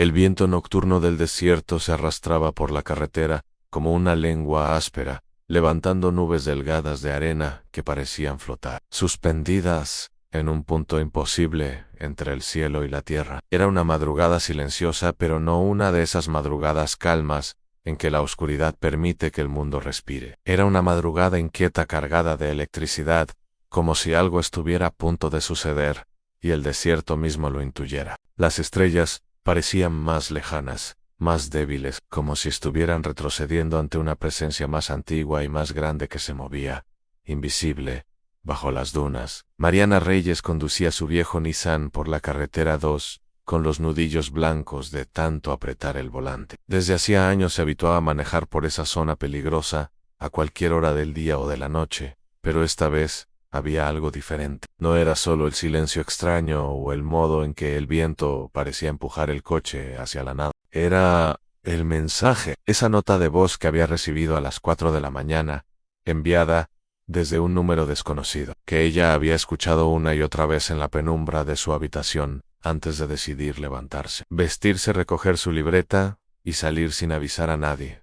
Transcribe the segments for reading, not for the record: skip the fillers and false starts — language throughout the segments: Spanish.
El viento nocturno del desierto se arrastraba por la carretera como una lengua áspera, levantando nubes delgadas de arena que parecían flotar, suspendidas en un punto imposible entre el cielo y la tierra. Era una madrugada silenciosa, pero no una de esas madrugadas calmas en que la oscuridad permite que el mundo respire. Era una madrugada inquieta, cargada de electricidad, como si algo estuviera a punto de suceder, y el desierto mismo lo intuyera. Las estrellas parecían más lejanas, más débiles, como si estuvieran retrocediendo ante una presencia más antigua y más grande que se movía, invisible, bajo las dunas. Mariana Reyes conducía su viejo Nissan por la carretera 2, con los nudillos blancos de tanto apretar el volante. Desde hacía años se habituaba a manejar por esa zona peligrosa, a cualquier hora del día o de la noche, pero esta vez había algo diferente. No era solo el silencio extraño o el modo en que el viento parecía empujar el coche hacia la nada. Era el mensaje, esa nota de voz que había recibido a las 4 de la mañana, enviada desde un número desconocido, que ella había escuchado una y otra vez en la penumbra de su habitación, antes de decidir levantarse, vestirse, recoger su libreta y salir sin avisar a nadie.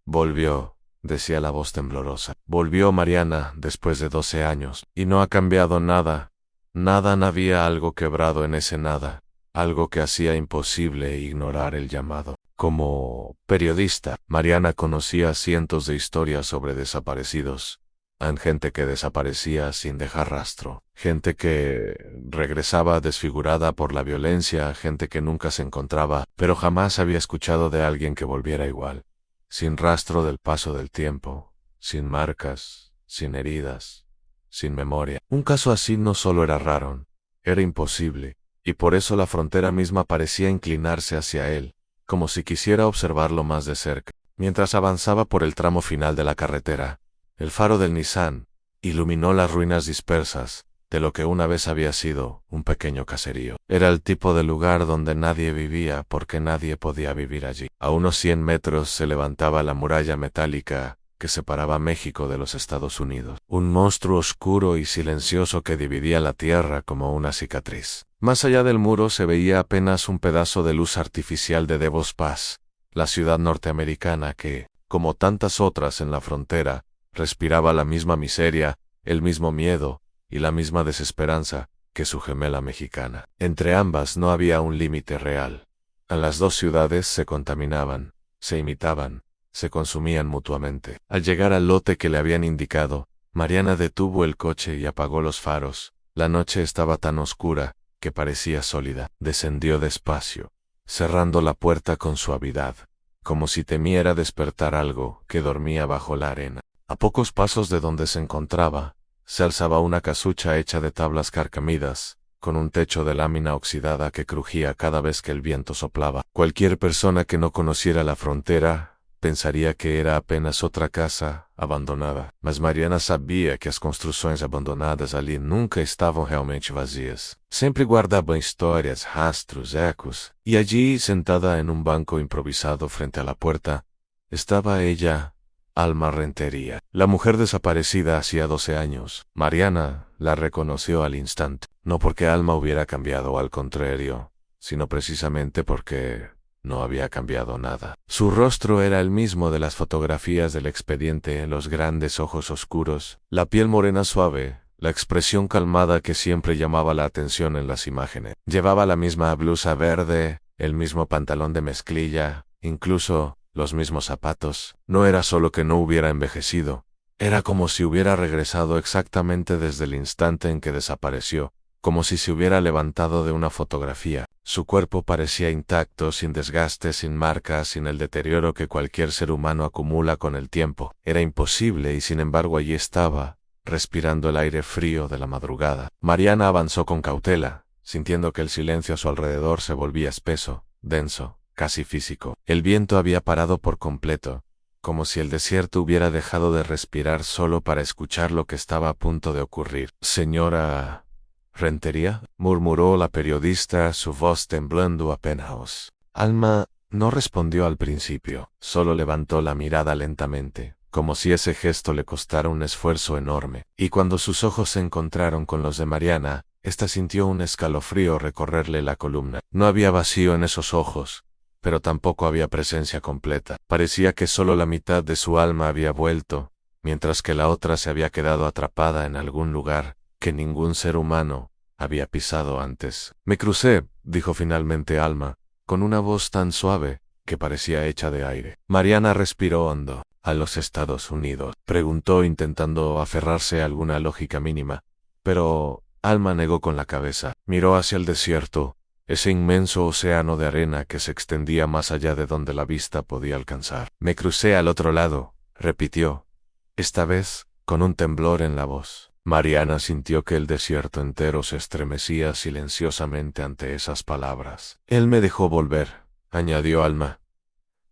Volvió, decía la voz temblorosa. Volvió Mariana después de 12 años, y no ha cambiado nada. Nada, no había algo quebrado en ese nada, algo que hacía imposible ignorar el llamado. Como periodista, Mariana conocía cientos de historias sobre desaparecidos. Gente que desaparecía sin dejar rastro, gente que regresaba desfigurada por la violencia, gente que nunca se encontraba, pero jamás había escuchado de alguien que volviera igual, sin rastro del paso del tiempo, sin marcas, sin heridas, sin memoria. Un caso así no solo era raro, era imposible, y por eso la frontera misma parecía inclinarse hacia él, como si quisiera observarlo más de cerca. Mientras avanzaba por el tramo final de la carretera, el faro del Nissan iluminó las ruinas dispersas de lo que una vez había sido un pequeño caserío. Era el tipo de lugar donde nadie vivía porque nadie podía vivir allí. A unos 100 metros se levantaba la muralla metálica que separaba México de los Estados Unidos. Un monstruo oscuro y silencioso que dividía la tierra como una cicatriz. Más allá del muro se veía apenas un pedazo de luz artificial de Devos Pass, la ciudad norteamericana que, como tantas otras en la frontera, respiraba la misma miseria, el mismo miedo y la misma desesperanza que su gemela mexicana. Entre ambas no había un límite real. Las dos ciudades se contaminaban, se imitaban, se consumían mutuamente. Al llegar al lote que le habían indicado, Mariana detuvo el coche y apagó los faros. La noche estaba tan oscura que parecía sólida. Descendió despacio, cerrando la puerta con suavidad, como si temiera despertar algo que dormía bajo la arena. A pocos pasos de donde se encontraba, se alzaba una casucha hecha de tablas carcomidas, con un techo de lámina oxidada que crujía cada vez que el viento soplaba. Cualquier persona que no conociera la frontera pensaría que era apenas otra casa abandonada. Mas Mariana sabia que as construções abandonadas ali nunca estavam realmente vazias. Sempre guardavam histórias, rastros, ecos. E allí, sentada en un banco improvisado frente a la puerta, estaba ella, Alma Rentería, la mujer desaparecida hacía 12 años. Mariana la reconoció al instante, no porque Alma hubiera cambiado, al contrario, sino precisamente porque no había cambiado nada. Su rostro era el mismo de las fotografías del expediente, los grandes ojos oscuros, la piel morena suave, la expresión calmada que siempre llamaba la atención en las imágenes. Llevaba la misma blusa verde, el mismo pantalón de mezclilla, incluso los mismos zapatos. No era solo que no hubiera envejecido, era como si hubiera regresado exactamente desde el instante en que desapareció, como si se hubiera levantado de una fotografía. Su cuerpo parecía intacto, sin desgaste, sin marcas, sin el deterioro que cualquier ser humano acumula con el tiempo. Era imposible y sin embargo allí estaba, respirando el aire frío de la madrugada. Mariana avanzó con cautela, sintiendo que el silencio a su alrededor se volvía espeso, denso, casi físico. El viento había parado por completo, como si el desierto hubiera dejado de respirar solo para escuchar lo que estaba a punto de ocurrir. «Señora Rentería», murmuró la periodista, su voz temblando apenas. Alma no respondió al principio, solo levantó la mirada lentamente, como si ese gesto le costara un esfuerzo enorme. Y cuando sus ojos se encontraron con los de Mariana, ésta sintió un escalofrío recorrerle la columna. No había vacío en esos ojos, pero tampoco había presencia completa. Parecía que solo la mitad de su alma había vuelto, mientras que la otra se había quedado atrapada en algún lugar que ningún ser humano había pisado antes. Me crucé, dijo finalmente Alma, con una voz tan suave que parecía hecha de aire. Mariana respiró hondo. ¿A los Estados Unidos?, preguntó intentando aferrarse a alguna lógica mínima. Pero Alma negó con la cabeza. Miró hacia el desierto, ese inmenso océano de arena que se extendía más allá de donde la vista podía alcanzar. Me crucé al otro lado, repitió, esta vez con un temblor en la voz. Mariana sintió que el desierto entero se estremecía silenciosamente ante esas palabras. Él me dejó volver, añadió Alma.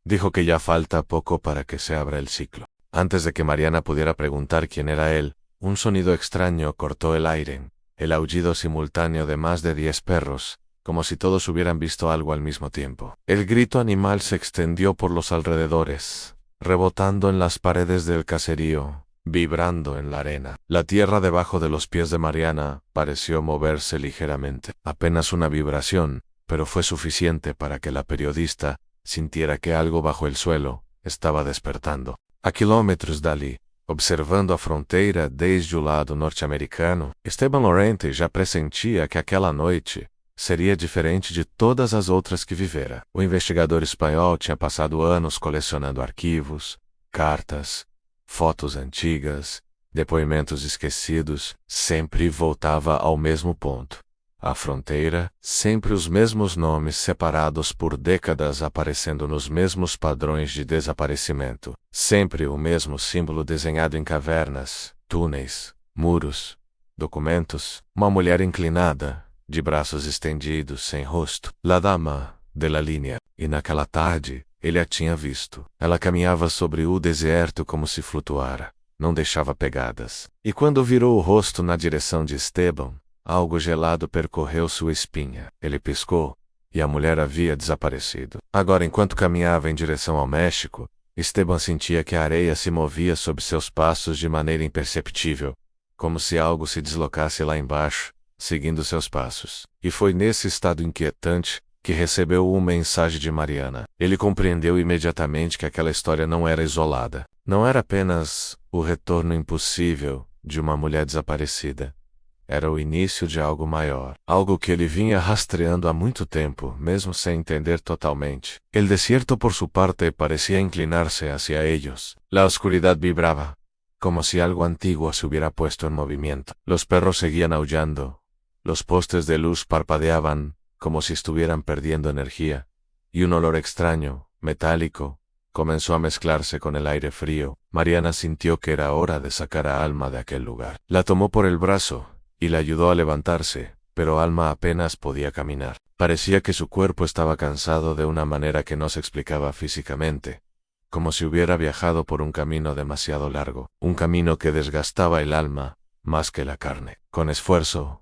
Dijo que ya falta poco para que se abra el ciclo. Antes de que Mariana pudiera preguntar quién era él, un sonido extraño cortó el aire, el aullido simultáneo de más de 10 perros, como si todos hubieran visto algo al mismo tiempo. El grito animal se extendió por los alrededores, rebotando en las paredes del caserío, vibrando en la arena. La tierra debajo de los pies de Mariana pareció moverse ligeramente. Apenas una vibración, pero fue suficiente para que la periodista sintiera que algo bajo el suelo estaba despertando. A quilômetros dali, observando a fronteira desde o lado norte-americano, Esteban Lorente já pressentia que aquela noite seria diferente de todas as outras que vivera. O investigador espanhol tinha passado anos colecionando arquivos, cartas, fotos antigas, depoimentos esquecidos, sempre voltava ao mesmo ponto. A fronteira, sempre os mesmos nomes separados por décadas aparecendo nos mesmos padrões de desaparecimento. Sempre o mesmo símbolo desenhado em cavernas, túneis, muros, documentos, uma mulher inclinada, de braços estendidos, sem rosto. La dama de la linha. E naquela tarde, ele a tinha visto. Ela caminhava sobre o deserto como se flutuara. Não deixava pegadas. E quando virou o rosto na direção de Esteban, algo gelado percorreu sua espinha. Ele piscou, e a mulher havia desaparecido. Agora, enquanto caminhava em direção ao México, Esteban sentia que a areia se movia sob seus passos de maneira imperceptível, como se algo se deslocasse lá embaixo, seguindo seus passos. E foi nesse estado inquietante que recebeu uma mensagem de Mariana. Ele compreendeu imediatamente que aquela história não era isolada. Não era apenas o retorno impossível de uma mulher desaparecida. Era o início de algo maior, algo que ele vinha rastreando há muito tempo, mesmo sem entender totalmente. El desierto por su parte parecía inclinarse hacia ellos. La oscuridad vibraba, como si algo antiguo se hubiera puesto en movimiento. Los perros seguían aullando, los postes de luz parpadeaban, como si estuvieran perdiendo energía, y un olor extraño, metálico, comenzó a mezclarse con el aire frío. Mariana sintió que era hora de sacar a Alma de aquel lugar. La tomó por el brazo y la ayudó a levantarse, pero Alma apenas podía caminar. Parecía que su cuerpo estaba cansado de una manera que no se explicaba físicamente, como si hubiera viajado por un camino demasiado largo, un camino que desgastaba el alma más que la carne. Con esfuerzo,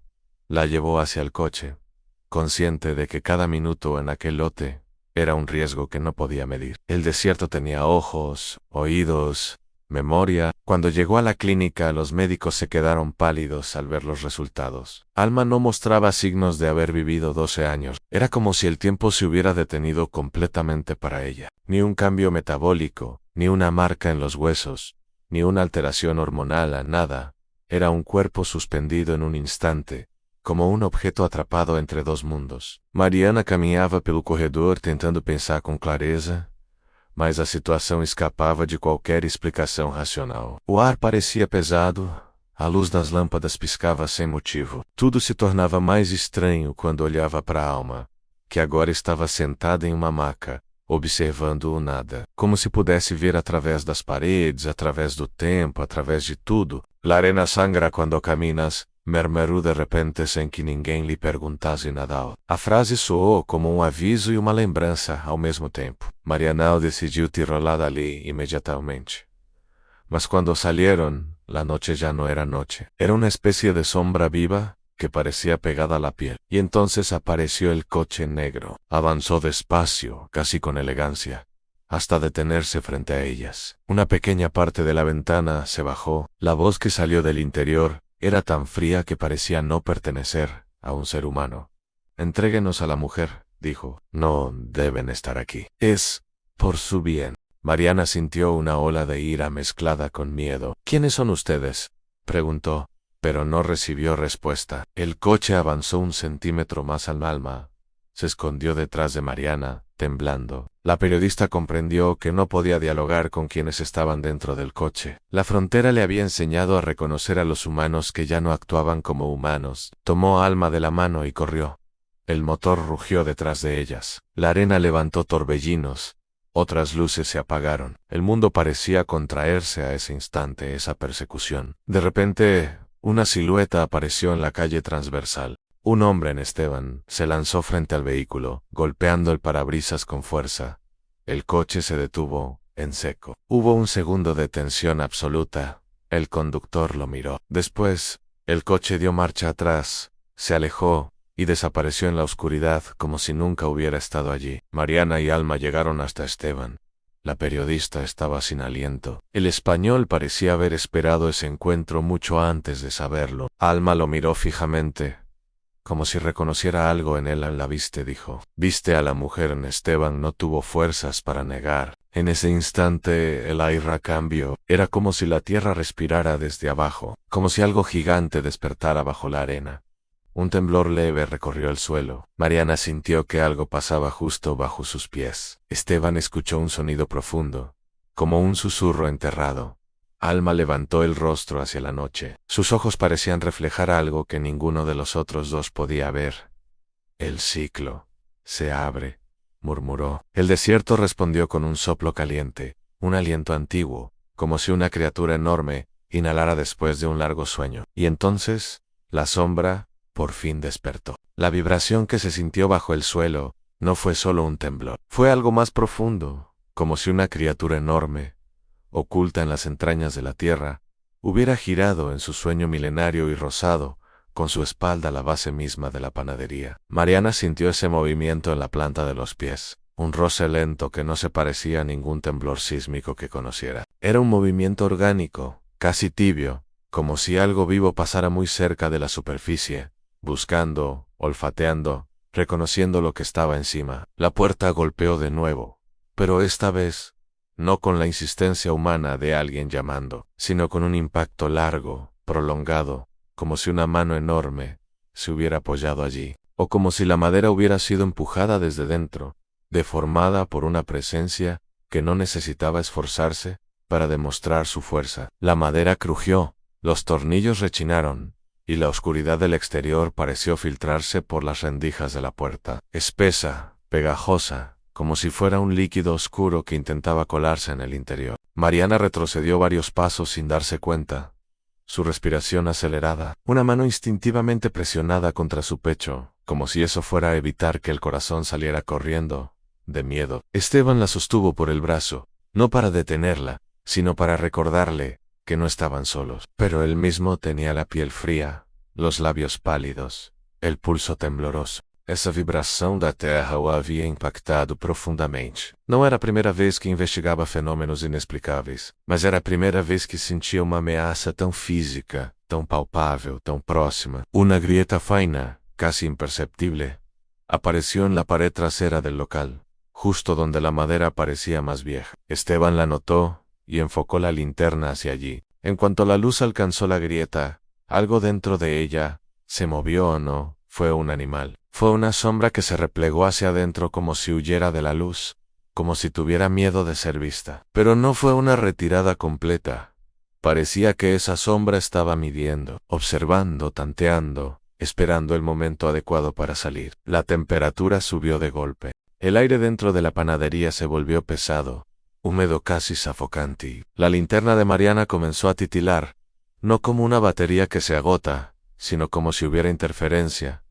la llevó hacia el coche, consciente de que cada minuto en aquel lote era un riesgo que no podía medir. El desierto tenía ojos, oídos, memoria. Cuando llegó a la clínica, los médicos se quedaron pálidos al ver los resultados. Alma no mostraba signos de haber vivido 12 años. Era como si el tiempo se hubiera detenido completamente para ella. Ni un cambio metabólico, ni una marca en los huesos, ni una alteración hormonal, nada. Era un cuerpo suspendido en un instante, como un objeto atrapado entre dos mundos. Mariana caminhava pelo corredor tentando pensar com clareza, mas a situação escapava de qualquer explicação racional. O ar parecia pesado, a luz das lâmpadas piscava sem motivo. Tudo se tornava mais estranho quando olhava para Alma, que agora estava sentada em uma maca, observando o nada, como se pudesse ver através das paredes, através do tempo, através de tudo. La arena sangra quando caminas, murmurou de repente sem que ninguém lhe perguntasse nada. A frase soou como um aviso e uma lembrança ao mesmo tempo. Mariana decidiu tirá-la dali imediatamente. Mas quando salieron, la noche ya no era noche. Era una especie de sombra viva que parecía pegada a la piel. Y entonces apareció el coche negro. Avanzó despacio, casi con elegancia, hasta detenerse frente a ellas. Una pequeña parte de la ventana se bajó. La voz que salió del interior era tan fría que parecía no pertenecer a un ser humano. Entréguenos a la mujer, dijo. No deben estar aquí. Es por su bien. Mariana sintió una ola de ira mezclada con miedo. ¿Quiénes son ustedes?, preguntó, pero no recibió respuesta. El coche avanzó 1 centímetro más al alma. Se escondió detrás de Mariana, temblando. La periodista comprendió que no podía dialogar con quienes estaban dentro del coche. La frontera le había enseñado a reconocer a los humanos que ya no actuaban como humanos. Tomó a Alma de la mano y corrió. El motor rugió detrás de ellas. La arena levantó torbellinos. Otras luces se apagaron. El mundo parecía contraerse a ese instante, esa persecución. De repente, una silueta apareció en la calle transversal. Un hombre en Esteban se lanzó frente al vehículo, golpeando el parabrisas con fuerza. El coche se detuvo, en seco. Hubo un segundo de tensión absoluta. El conductor lo miró. Después, el coche dio marcha atrás, se alejó y desapareció en la oscuridad como si nunca hubiera estado allí. Mariana y Alma llegaron hasta Esteban. La periodista estaba sin aliento. El español parecía haber esperado ese encuentro mucho antes de saberlo. Alma lo miró fijamente, como si reconociera algo en él. La viste, dijo. Viste a la mujer. Esteban no tuvo fuerzas para negar. En ese instante el aire cambió. Era como si la tierra respirara desde abajo, como si algo gigante despertara bajo la arena. Un temblor leve recorrió el suelo. Mariana sintió que algo pasaba justo bajo sus pies. Esteban escuchó un sonido profundo, como un susurro enterrado. Alma levantó el rostro hacia la noche. Sus ojos parecían reflejar algo que ninguno de los otros dos podía ver. El ciclo se abre, murmuró. El desierto respondió con un soplo caliente, un aliento antiguo, como si una criatura enorme inhalara después de un largo sueño. Y entonces, la sombra por fin despertó. La vibración que se sintió bajo el suelo no fue solo un temblor. Fue algo más profundo, como si una criatura enorme, oculta en las entrañas de la tierra, hubiera girado en su sueño milenario y rozado, con su espalda la base misma de la panadería. Mariana sintió ese movimiento en la planta de los pies, un roce lento que no se parecía a ningún temblor sísmico que conociera. Era un movimiento orgánico, casi tibio, como si algo vivo pasara muy cerca de la superficie, buscando, olfateando, reconociendo lo que estaba encima. La puerta golpeó de nuevo, pero esta vez, no con la insistencia humana de alguien llamando, sino con un impacto largo, prolongado, como si una mano enorme se hubiera apoyado allí, o como si la madera hubiera sido empujada desde dentro, deformada por una presencia que no necesitaba esforzarse para demostrar su fuerza. La madera crujió, los tornillos rechinaron, y la oscuridad del exterior pareció filtrarse por las rendijas de la puerta, espesa, pegajosa, como si fuera un líquido oscuro que intentaba colarse en el interior. Mariana retrocedió varios pasos sin darse cuenta, su respiración acelerada, una mano instintivamente presionada contra su pecho, como si eso fuera a evitar que el corazón saliera corriendo, de miedo. Esteban la sostuvo por el brazo, no para detenerla, sino para recordarle que no estaban solos. Pero él mismo tenía la piel fría, los labios pálidos, el pulso tembloroso. Essa vibração da terra o havia impactado profundamente. Não era a primeira vez que investigava fenômenos inexplicáveis, mas era a primeira vez que sentia uma ameaça tão física, tão palpável, tão próxima. Una grieta fina, casi imperceptible, apareció en la pared trasera del local, justo donde la madera parecía más vieja. Esteban la notó y enfocó la linterna hacia allí. En cuanto la luz alcanzó la grieta, algo dentro de ella, se movió o no, fue un animal. Fue una sombra que se replegó hacia adentro como si huyera de la luz, como si tuviera miedo de ser vista. Pero no fue una retirada completa. Parecía que esa sombra estaba midiendo, observando, tanteando, esperando el momento adecuado para salir. La temperatura subió de golpe. El aire dentro de la panadería se volvió pesado, húmedo, casi sofocante. La linterna de Mariana comenzó a titilar, no como una batería que se agota, sino como si hubiera interferencia,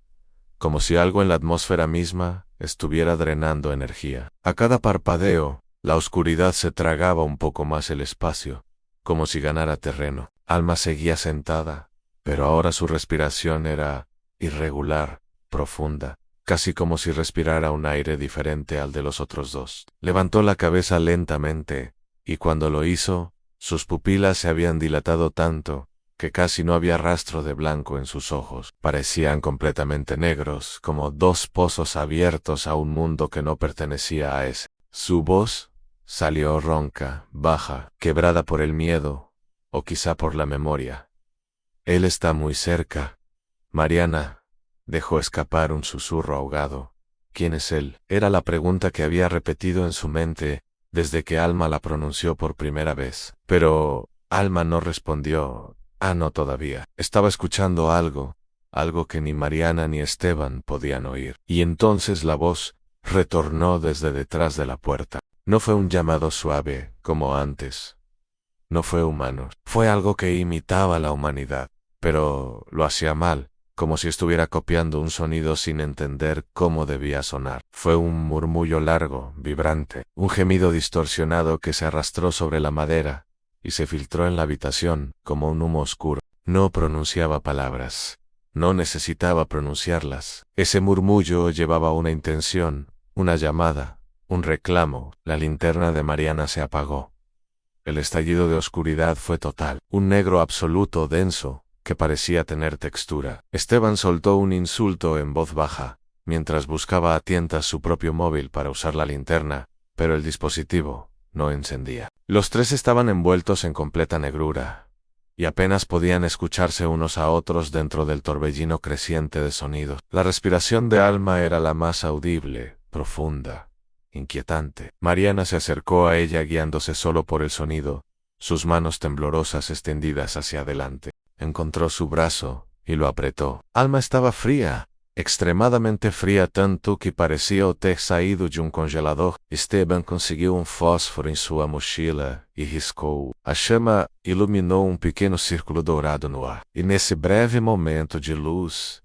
como si algo en la atmósfera misma estuviera drenando energía. A cada parpadeo, la oscuridad se tragaba un poco más el espacio, como si ganara terreno. Alma seguía sentada, pero ahora su respiración era irregular, profunda, casi como si respirara un aire diferente al de los otros dos. Levantó la cabeza lentamente, y cuando lo hizo, sus pupilas se habían dilatado tanto que casi no había rastro de blanco en sus ojos. Parecían completamente negros, como dos pozos abiertos a un mundo que no pertenecía a ese. Su voz salió ronca, baja, quebrada por el miedo, o quizá por la memoria. Él está muy cerca. Mariana dejó escapar un susurro ahogado. ¿Quién es él? Era la pregunta que había repetido en su mente desde que Alma la pronunció por primera vez. Pero Alma no respondió. No todavía. Estaba escuchando algo que ni Mariana ni Esteban podían oír. Y entonces la voz retornó desde detrás de la puerta. No fue un llamado suave, como antes. No fue humano. Fue algo que imitaba la humanidad, pero lo hacía mal, como si estuviera copiando un sonido sin entender cómo debía sonar. Fue un murmullo largo, vibrante, un gemido distorsionado que se arrastró sobre la madera y se filtró en la habitación como un humo oscuro. No pronunciaba palabras. No necesitaba pronunciarlas. Ese murmullo llevaba una intención, una llamada, un reclamo. La linterna de Mariana se apagó. El estallido de oscuridad fue total, un negro absoluto denso, que parecía tener textura. Esteban soltó un insulto en voz baja, mientras buscaba a tientas su propio móvil para usar la linterna, pero el dispositivo no encendía. Los tres estaban envueltos en completa negrura, y apenas podían escucharse unos a otros dentro del torbellino creciente de sonidos. La respiración de Alma era la más audible, profunda, inquietante. Mariana se acercó a ella guiándose solo por el sonido, sus manos temblorosas extendidas hacia adelante. Encontró su brazo y lo apretó. Alma estaba fría, extremadamente fría, tanto que parecía o ter saído de um congelador. Esteban conseguiu um fósforo em sua mochila e riscou. A chama iluminou um pequeno círculo dourado no ar. E nesse breve momento de luz,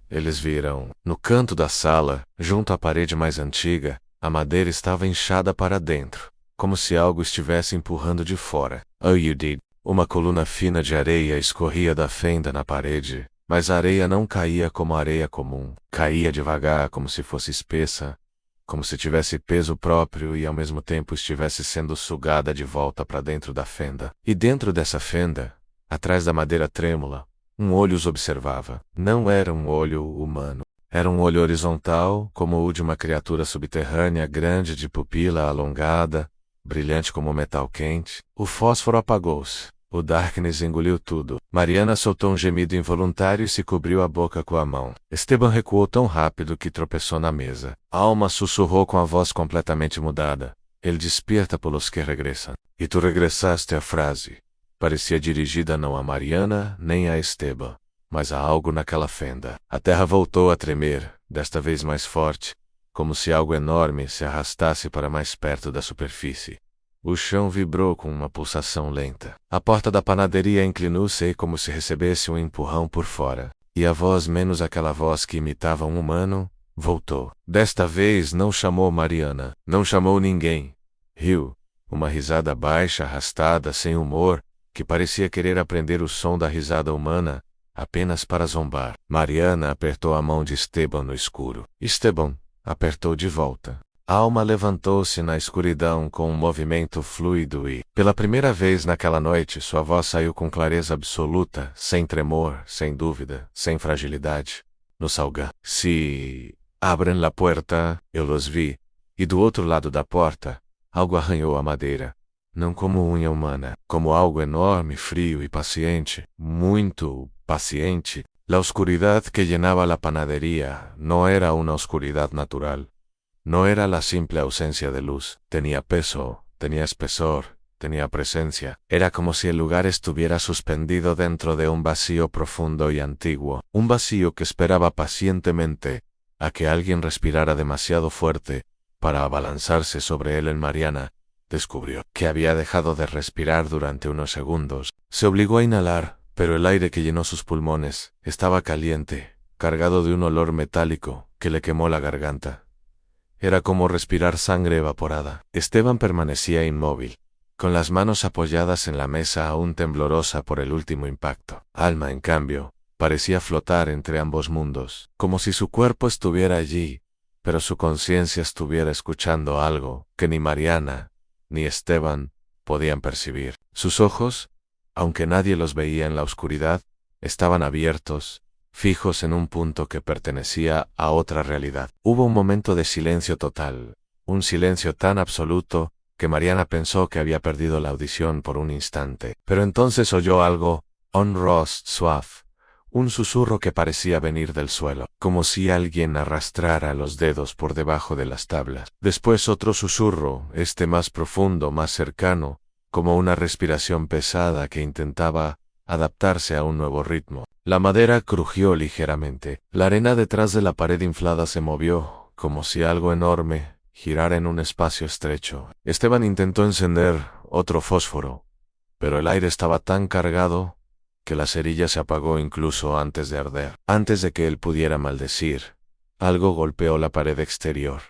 eles viram, no canto da sala, junto à parede mais antiga, a madeira estava inchada para dentro, como se algo estivesse empurrando de fora. Oh, you did. Uma coluna fina de areia escorria da fenda na parede, mas a areia não caía como a areia comum. Caía devagar, como se fosse espessa, como se tivesse peso próprio e ao mesmo tempo estivesse sendo sugada de volta para dentro da fenda. E dentro dessa fenda, atrás da madeira trêmula, um olho os observava. Não era um olho humano. Era um olho horizontal, como o de uma criatura subterrânea grande de pupila alongada, brilhante como metal quente. O fósforo apagou-se. O darkness engoliu tudo. Mariana soltou um gemido involuntário e se cobriu a boca com a mão. Esteban recuou tão rápido que tropeçou na mesa. Alma sussurrou com a voz completamente mudada. Ele despierta por los que regresan. E tu regressaste. A frase parecia dirigida não a Mariana nem a Esteban, mas a algo naquela fenda. A terra voltou a tremer, desta vez mais forte, como se algo enorme se arrastasse para mais perto da superfície. O chão vibrou com uma pulsação lenta. A porta da panaderia inclinou-se como se recebesse um empurrão por fora. E a voz, menos aquela voz que imitava um humano, voltou. Desta vez não chamou Mariana. Não chamou ninguém. Riu. Uma risada baixa, arrastada, sem humor, que parecia querer aprender o som da risada humana, apenas para zombar. Mariana apertou a mão de Esteban no escuro. Esteban apertou de volta. A alma levantou-se na escuridão com um movimento fluido e, pela primeira vez naquela noite, sua voz saiu com clareza absoluta, sem tremor, sem dúvida, sem fragilidade. No salgán. Se abren la puerta, eu los vi. E do outro lado da porta, algo arranhou a madeira. Não como unha humana, como algo enorme, frio e paciente, muito paciente. La oscuridad que llenaba la panadería no era una oscuridad natural. No era la simple ausencia de luz. Tenía peso, tenía espesor, tenía presencia. Era como si el lugar estuviera suspendido dentro de un vacío profundo y antiguo. Un vacío que esperaba pacientemente a que alguien respirara demasiado fuerte para abalanzarse sobre él. En Mariana descubrió que había dejado de respirar durante unos segundos. Se obligó a inhalar, pero el aire que llenó sus pulmones estaba caliente, cargado de un olor metálico que le quemó la garganta. Era como respirar sangre evaporada. Esteban permanecía inmóvil, con las manos apoyadas en la mesa aún temblorosa por el último impacto. Alma, en cambio, parecía flotar entre ambos mundos, como si su cuerpo estuviera allí, pero su conciencia estuviera escuchando algo que ni Mariana ni Esteban podían percibir. Sus ojos, aunque nadie los veía en la oscuridad, estaban abiertos, fijos en un punto que pertenecía a otra realidad. Hubo un momento de silencio total, un silencio tan absoluto que Mariana pensó que había perdido la audición por un instante. Pero entonces oyó algo, un rost suave, un susurro que parecía venir del suelo, como si alguien arrastrara los dedos por debajo de las tablas. Después otro susurro, este más profundo, más cercano, como una respiración pesada que intentaba adaptarse a un nuevo ritmo. La madera crujió ligeramente. La arena detrás de la pared inflada se movió, como si algo enorme girara en un espacio estrecho. Esteban intentó encender otro fósforo, pero el aire estaba tan cargado que la cerilla se apagó incluso antes de arder. Antes de que él pudiera maldecir, algo golpeó la pared exterior,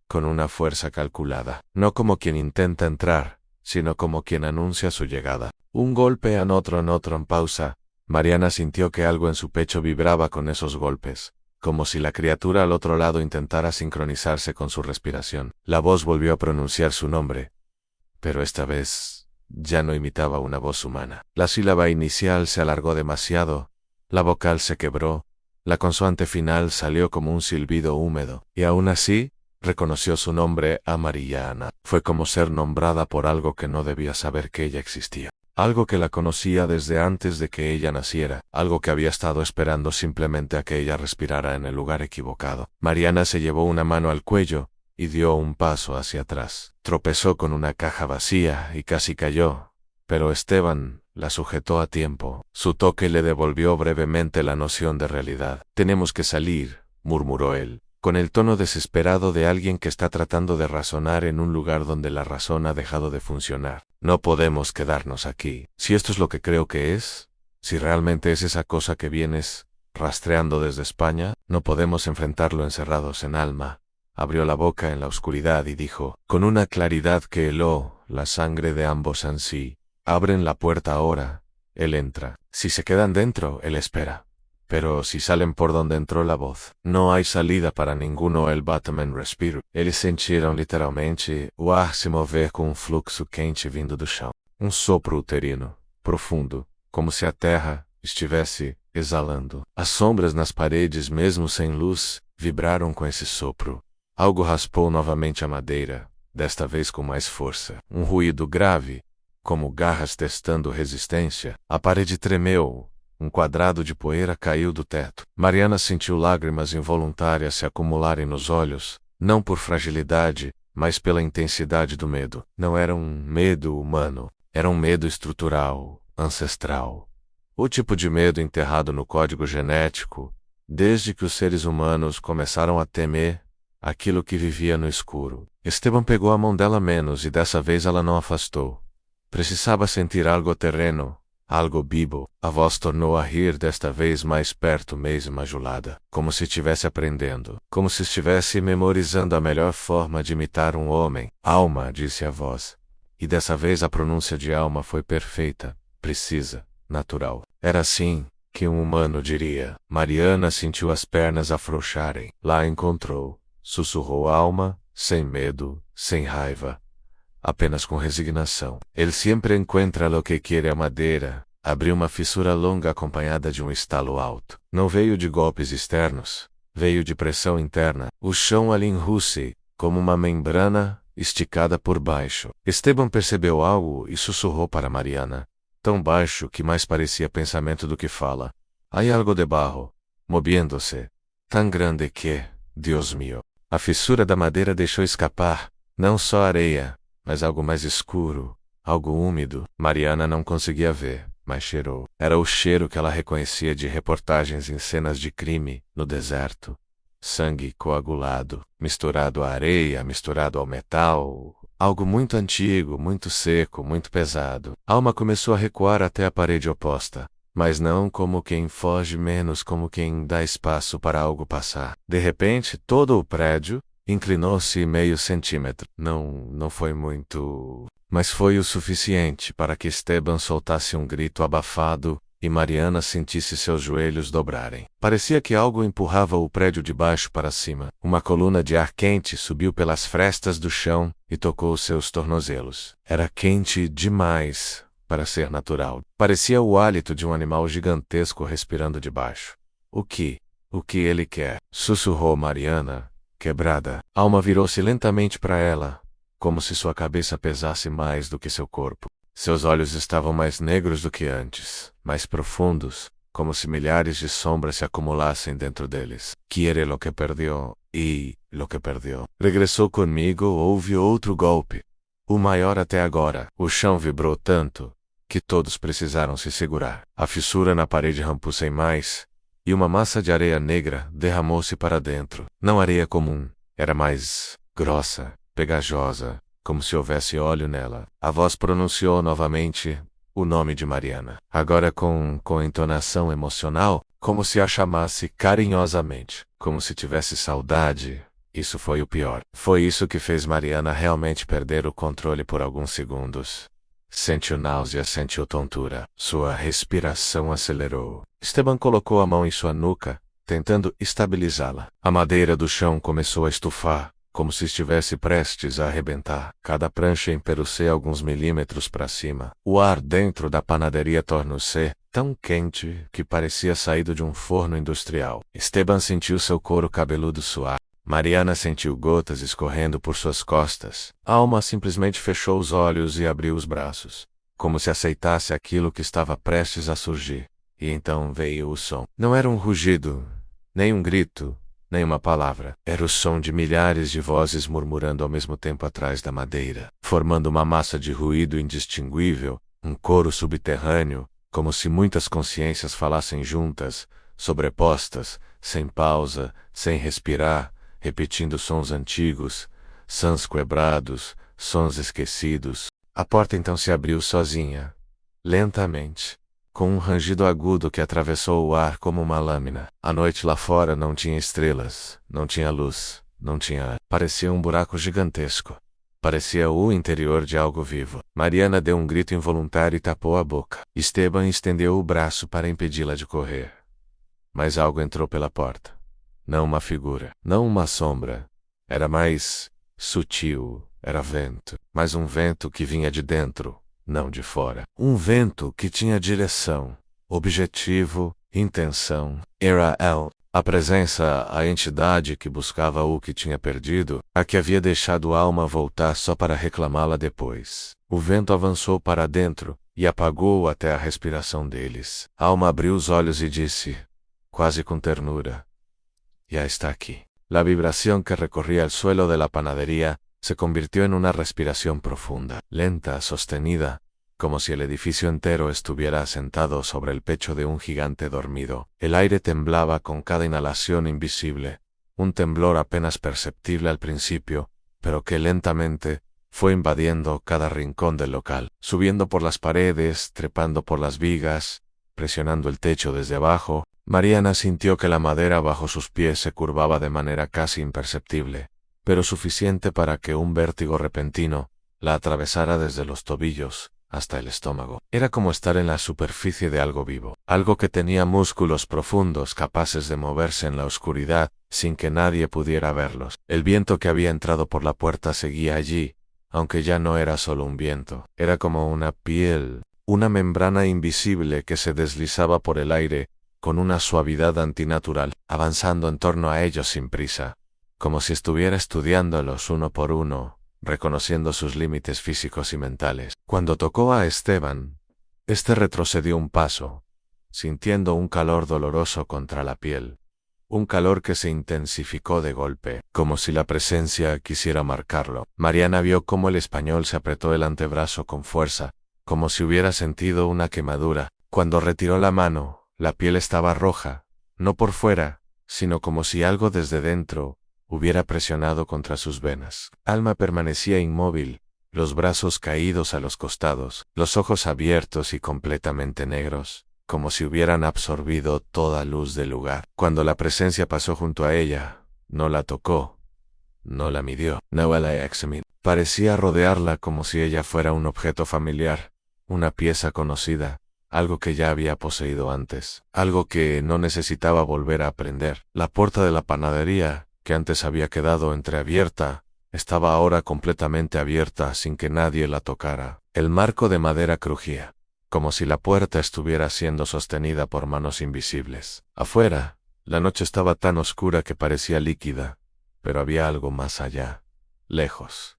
con una fuerza calculada, no como quien intenta entrar, sino como quien anuncia su llegada. Un golpe en otro en pausa. Mariana sintió que algo en su pecho vibraba con esos golpes, como si la criatura al otro lado intentara sincronizarse con su respiración. La voz volvió a pronunciar su nombre, pero esta vez ya no imitaba una voz humana. La sílaba inicial se alargó demasiado, la vocal se quebró, la consoante final salió como un silbido húmedo, y aún así, reconoció su nombre a Mariana. Fue como ser nombrada por algo que no debía saber que ella existía. Algo que la conocía desde antes de que ella naciera, algo que había estado esperando simplemente a que ella respirara en el lugar equivocado. Mariana se llevó una mano al cuello y dio un paso hacia atrás. Tropezó con una caja vacía y casi cayó, pero Esteban la sujetó a tiempo. Su toque le devolvió brevemente la noción de realidad. «Tenemos que salir», murmuró él, con el tono desesperado de alguien que está tratando de razonar en un lugar donde la razón ha dejado de funcionar. «No podemos quedarnos aquí. Si esto es lo que creo que es, si realmente es esa cosa que vienes rastreando desde España, no podemos enfrentarlo encerrados en Alma». Abrió la boca en la oscuridad y dijo, con una claridad que heló la sangre de ambos ansí: «Abren la puerta ahora». Él entra. Si se quedan dentro, él espera. Pero si salen por donde entrou la voz, não hay salida para ninguno. El Batman respirou. Eles sentiram literalmente o ar se mover com um fluxo quente vindo do chão. Um sopro uterino, profundo, como se a terra estivesse exalando. As sombras nas paredes, mesmo sem luz, vibraram com esse sopro. Algo raspou novamente a madeira, desta vez com mais força. Um ruído grave, como garras testando resistência. A parede tremeu. Um quadrado de poeira caiu do teto. Mariana sentiu lágrimas involuntárias se acumularem nos olhos, não por fragilidade, mas pela intensidade do medo. Não era um medo humano, era um medo estrutural, ancestral. O tipo de medo enterrado no código genético, desde que os seres humanos começaram a temer aquilo que vivia no escuro. Esteban pegou a mão dela menos e dessa vez ela não afastou. Precisava sentir algo terreno, algo vivo. A voz tornou a rir, desta vez mais perto, mais majulada, como se estivesse aprendendo, como se estivesse memorizando a melhor forma de imitar um homem. «Alma», disse a voz, e dessa vez a pronúncia de alma foi perfeita, precisa, natural. Era assim que um humano diria. Mariana sentiu as pernas afrouxarem. Lá encontrou, sussurrou Alma, sem medo, sem raiva, apenas com resignação. Ele sempre encontra lo que quiere. A madeira abriu uma fissura longa acompanhada de um estalo alto. Não veio de golpes externos, veio de pressão interna. O chão alinhou-se, como uma membrana esticada por baixo. Esteban percebeu algo e sussurrou para Mariana, tão baixo que mais parecia pensamento do que fala. «Hay algo debajo, moviéndose, tan grande que, Dios mío». A fissura da madeira deixou escapar, não só areia, mas algo mais escuro, algo úmido. Mariana não conseguia ver, mas cheirou. Era o cheiro que ela reconhecia de reportagens em cenas de crime, no deserto. Sangue coagulado, misturado à areia, misturado ao metal. Algo muito antigo, muito seco, muito pesado. Alma começou a recuar até a parede oposta, mas não como quem foge, menos como quem dá espaço para algo passar. De repente, todo o prédio inclinou-se meio centímetro. Não foi muito, mas foi o suficiente para que Esteban soltasse um grito abafado e Mariana sentisse seus joelhos dobrarem. Parecia que algo empurrava o prédio de baixo para cima. Uma coluna de ar quente subiu pelas frestas do chão e tocou seus tornozelos. Era quente demais para ser natural. Parecia o hálito de um animal gigantesco respirando de baixo. O que ele quer? Sussurrou Mariana, quebrada. Alma virou-se lentamente para ela, como se sua cabeça pesasse mais do que seu corpo. Seus olhos estavam mais negros do que antes, mais profundos, como se milhares de sombras se acumulassem dentro deles. Quiere lo que perdió, e lo que perdió. Regressou comigo, houve outro golpe. O maior até agora. O chão vibrou tanto que todos precisaram se segurar. A fissura na parede rampou sem mais, e uma massa de areia negra derramou-se para dentro. Não areia comum, era mais grossa, pegajosa, como se houvesse óleo nela. A voz pronunciou novamente o nome de Mariana, agora com entonação emocional, como se a chamasse carinhosamente, como se tivesse saudade. Isso foi o pior. Foi isso que fez Mariana realmente perder o controle por alguns segundos. Sentiu náusea, sentiu tontura. Sua respiração acelerou. Esteban colocou a mão em sua nuca, tentando estabilizá-la. A madeira do chão começou a estufar, como se estivesse prestes a arrebentar. Cada prancha emperuceu alguns milímetros para cima. O ar dentro da panaderia tornou-se tão quente que parecia saído de um forno industrial. Esteban sentiu seu couro cabeludo suar. Mariana sentiu gotas escorrendo por suas costas. Alma simplesmente fechou os olhos e abriu os braços, como se aceitasse aquilo que estava prestes a surgir. E então veio o som. Não era um rugido, nem um grito, nem uma palavra. Era o som de milhares de vozes murmurando ao mesmo tempo atrás da madeira, formando uma massa de ruído indistinguível, um coro subterrâneo, como se muitas consciências falassem juntas, sobrepostas, sem pausa, sem respirar, repetindo sons antigos, sons quebrados, sons esquecidos. A porta então se abriu sozinha, lentamente, com um rangido agudo que atravessou o ar como uma lâmina. A noite lá fora não tinha estrelas, não tinha luz, não tinha ar. Parecia um buraco gigantesco. Parecia o interior de algo vivo. Mariana deu um grito involuntário e tapou a boca. Esteban estendeu o braço para impedi-la de correr. Mas algo entrou pela porta. Não uma figura, não uma sombra. Era mais sutil, era vento. Mas um vento que vinha de dentro, não de fora. Um vento que tinha direção, objetivo, intenção. Era a presença, a entidade que buscava o que tinha perdido, a que havia deixado a alma voltar só para reclamá-la depois. O vento avançou para dentro e apagou até a respiração deles. A alma abriu os olhos e disse, quase com ternura, ya está aquí. La vibración que recorría el suelo de la panadería se convirtió en una respiración profunda, lenta, sostenida, como si el edificio entero estuviera asentado sobre el pecho de un gigante dormido. El aire temblaba con cada inhalación invisible, un temblor apenas perceptible al principio, pero que lentamente fue invadiendo cada rincón del local, subiendo por las paredes, trepando por las vigas, presionando el techo desde abajo. Mariana sintió que la madera bajo sus pies se curvaba de manera casi imperceptible, pero suficiente para que un vértigo repentino la atravesara desde los tobillos hasta el estómago. Era como estar en la superficie de algo vivo, algo que tenía músculos profundos capaces de moverse en la oscuridad sin que nadie pudiera verlos. El viento que había entrado por la puerta seguía allí, aunque ya no era solo un viento, era como una piel, una membrana invisible que se deslizaba por el aire con una suavidad antinatural, avanzando en torno a ellos sin prisa, como si estuviera estudiándolos uno por uno, reconociendo sus límites físicos y mentales. Cuando tocó a Esteban, este retrocedió un paso, sintiendo un calor doloroso contra la piel, un calor que se intensificó de golpe, como si la presencia quisiera marcarlo. Mariana vio cómo el español se apretó el antebrazo con fuerza, como si hubiera sentido una quemadura. Cuando retiró la mano, la piel estaba roja, no por fuera, sino como si algo desde dentro hubiera presionado contra sus venas. Alma permanecía inmóvil, los brazos caídos a los costados, los ojos abiertos y completamente negros, como si hubieran absorbido toda luz del lugar. Cuando la presencia pasó junto a ella, no la tocó, no la midió, no la examinó. Parecía rodearla como si ella fuera un objeto familiar, una pieza conocida, algo que ya había poseído antes, algo que no necesitaba volver a aprender. La puerta de la panadería, que antes había quedado entreabierta, estaba ahora completamente abierta sin que nadie la tocara. El marco de madera crujía. como si la puerta estuviera siendo sostenida por manos invisibles. Afuera, la noche estaba tan oscura que parecía líquida, pero había algo más allá, lejos,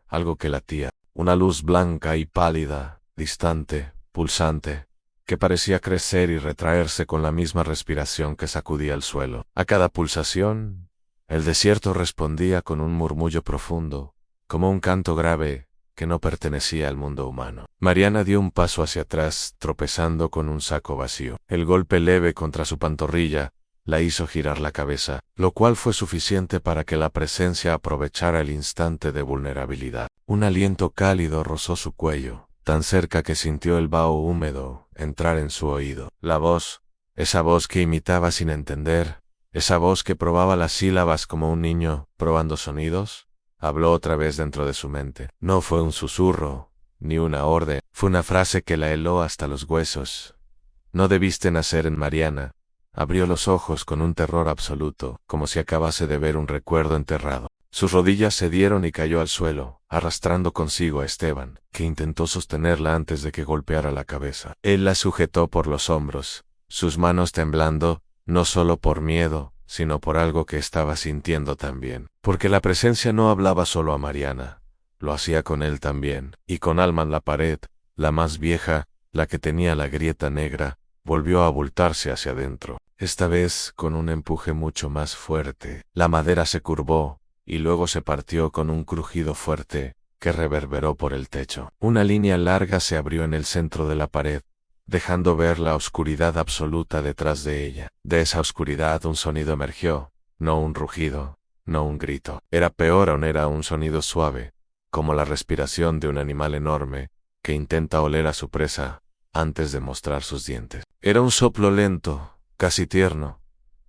algo que latía, una luz blanca y pálida, distante, pulsante, que parecía crecer y retraerse con la misma respiración que sacudía el suelo. A cada pulsación, el desierto respondía con un murmullo profundo, como un canto grave que no pertenecía al mundo humano. Mariana dio un paso hacia atrás, tropezando con un saco vacío. El golpe leve contra su pantorrilla la hizo girar la cabeza, lo cual fue suficiente para que la presencia aprovechara el instante de vulnerabilidad. Un aliento cálido rozó su cuello, tan cerca que sintió el vaho húmedo entrar en su oído. La voz, esa voz que imitaba sin entender, esa voz que probaba las sílabas como un niño probando sonidos, habló otra vez dentro de su mente. No fue un susurro, ni una orden, fue una frase que la heló hasta los huesos. No debiste nacer en Mariana. Abrió los ojos con un terror absoluto, como si acabase de ver un recuerdo enterrado. Sus rodillas cedieron y cayó al suelo, arrastrando consigo a Esteban, que intentó sostenerla antes de que golpeara la cabeza. Él la sujetó por los hombros, sus manos temblando, no solo por miedo, sino por algo que estaba sintiendo también. Porque la presencia no hablaba solo a Mariana, lo hacía con él también, y con Alma en la pared, la más vieja, la que tenía la grieta negra, volvió a abultarse hacia adentro. Esta vez con un empuje mucho más fuerte. La madera se curvó, y luego se partió con un crujido fuerte, que reverberó por el techo. Una línea larga se abrió en el centro de la pared, dejando ver la oscuridad absoluta detrás de ella. De esa oscuridad un sonido emergió, no un rugido, no un grito. Era peor aún, era un sonido suave, como la respiración de un animal enorme, que intenta oler a su presa, antes de mostrar sus dientes. Era un soplo lento, casi tierno,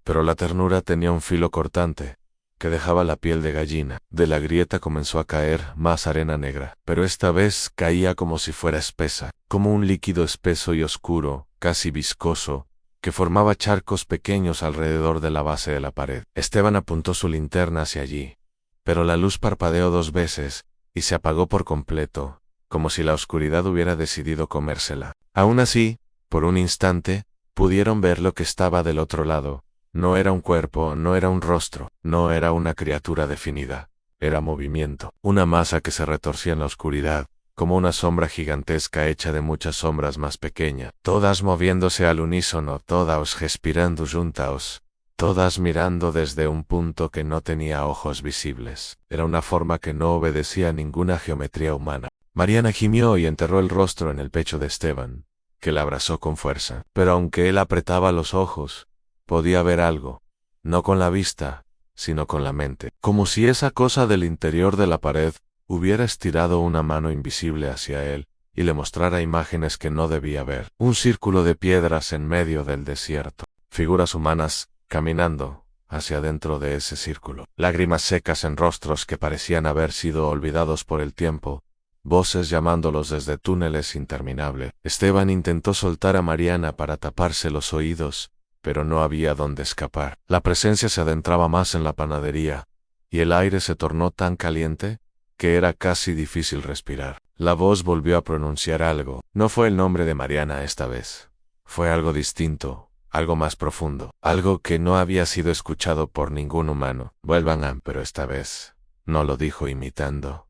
pero la ternura tenía un filo cortante, que dejaba la piel de gallina. De la grieta comenzó a caer más arena negra, pero esta vez caía como si fuera espesa, como un líquido espeso y oscuro, casi viscoso, que formaba charcos pequeños alrededor de la base de la pared. Esteban apuntó su linterna hacia allí, pero la luz parpadeó 2 veces, y se apagó por completo, como si la oscuridad hubiera decidido comérsela. Aún así, por un instante, pudieron ver lo que estaba del otro lado. No era un cuerpo, no era un rostro, no era una criatura definida. Era movimiento, una masa que se retorcía en la oscuridad, como una sombra gigantesca hecha de muchas sombras más pequeñas, todas moviéndose al unísono, todas respirando juntas, todas mirando desde un punto que no tenía ojos visibles. Era una forma que no obedecía a ninguna geometría humana. Mariana gimió y enterró el rostro en el pecho de Esteban, que la abrazó con fuerza. Pero aunque él apretaba los ojos, podía ver algo, no con la vista, sino con la mente. Como si esa cosa del interior de la pared hubiera estirado una mano invisible hacia él, y le mostrara imágenes que no debía ver. Un círculo de piedras en medio del desierto. Figuras humanas, caminando hacia dentro de ese círculo. Lágrimas secas en rostros que parecían haber sido olvidados por el tiempo. Voces llamándolos desde túneles interminables. Esteban intentó soltar a Mariana para taparse los oídos, pero no había dónde escapar. La presencia se adentraba más en la panadería, y el aire se tornó tan caliente, que era casi difícil respirar. La voz volvió a pronunciar algo. No fue el nombre de Mariana esta vez. Fue algo distinto, algo más profundo, algo que no había sido escuchado por ningún humano. Vuelvan a... Pero esta vez, no lo dijo imitando.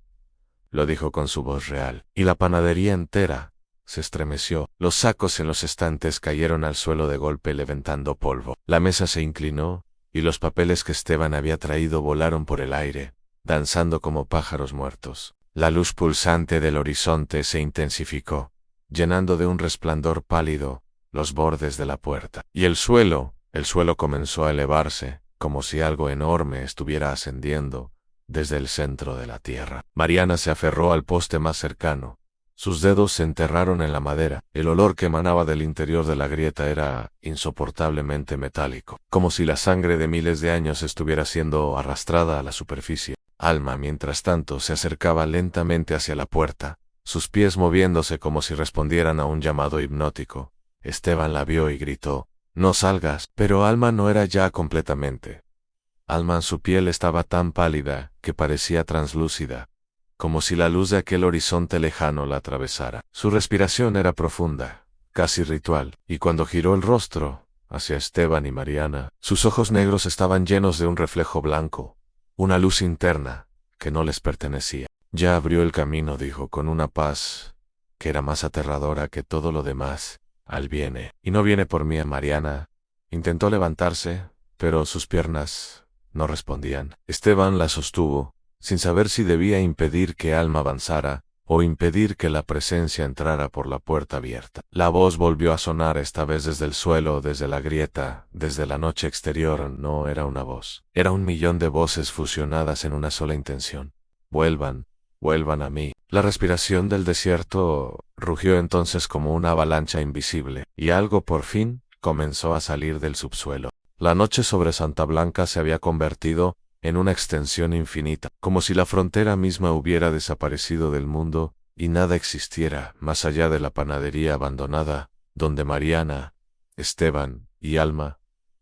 Lo dijo con su voz real, y la panadería entera se estremeció. Los sacos en los estantes cayeron al suelo de golpe levantando polvo. La mesa se inclinó, y los papeles que Esteban había traído volaron por el aire, danzando como pájaros muertos. La luz pulsante del horizonte se intensificó, llenando de un resplandor pálido los bordes de la puerta. Y el suelo comenzó a elevarse, como si algo enorme estuviera ascendiendo desde el centro de la tierra. Mariana se aferró al poste más cercano. Sus dedos se enterraron en la madera. El olor que emanaba del interior de la grieta era insoportablemente metálico, como si la sangre de miles de años estuviera siendo arrastrada a la superficie. Alma, mientras tanto, se acercaba lentamente hacia la puerta, sus pies moviéndose como si respondieran a un llamado hipnótico. Esteban la vio y gritó: «¡No salgas!». Pero Alma no era ya completamente. Alma, su piel estaba tan pálida que parecía translúcida, como si la luz de aquel horizonte lejano la atravesara. Su respiración era profunda, casi ritual, y cuando giró el rostro hacia Esteban y Mariana, sus ojos negros estaban llenos de un reflejo blanco, una luz interna que no les pertenecía. Ya abrió el camino, dijo con una paz que era más aterradora que todo lo demás. Al viene. Y no viene por mí. Mariana intentó levantarse, pero sus piernas no respondían. Esteban la sostuvo, sin saber si debía impedir que Alma avanzara, o impedir que la presencia entrara por la puerta abierta. La voz volvió a sonar, esta vez desde el suelo, desde la grieta, desde la noche exterior. No era una voz. Era un millón de voces fusionadas en una sola intención. Vuelvan, vuelvan a mí. La respiración del desierto rugió entonces como una avalancha invisible, y algo por fin comenzó a salir del subsuelo. La noche sobre Santa Blanca se había convertido en una extensión infinita, como si la frontera misma hubiera desaparecido del mundo y nada existiera más allá de la panadería abandonada, donde Mariana, Esteban y Alma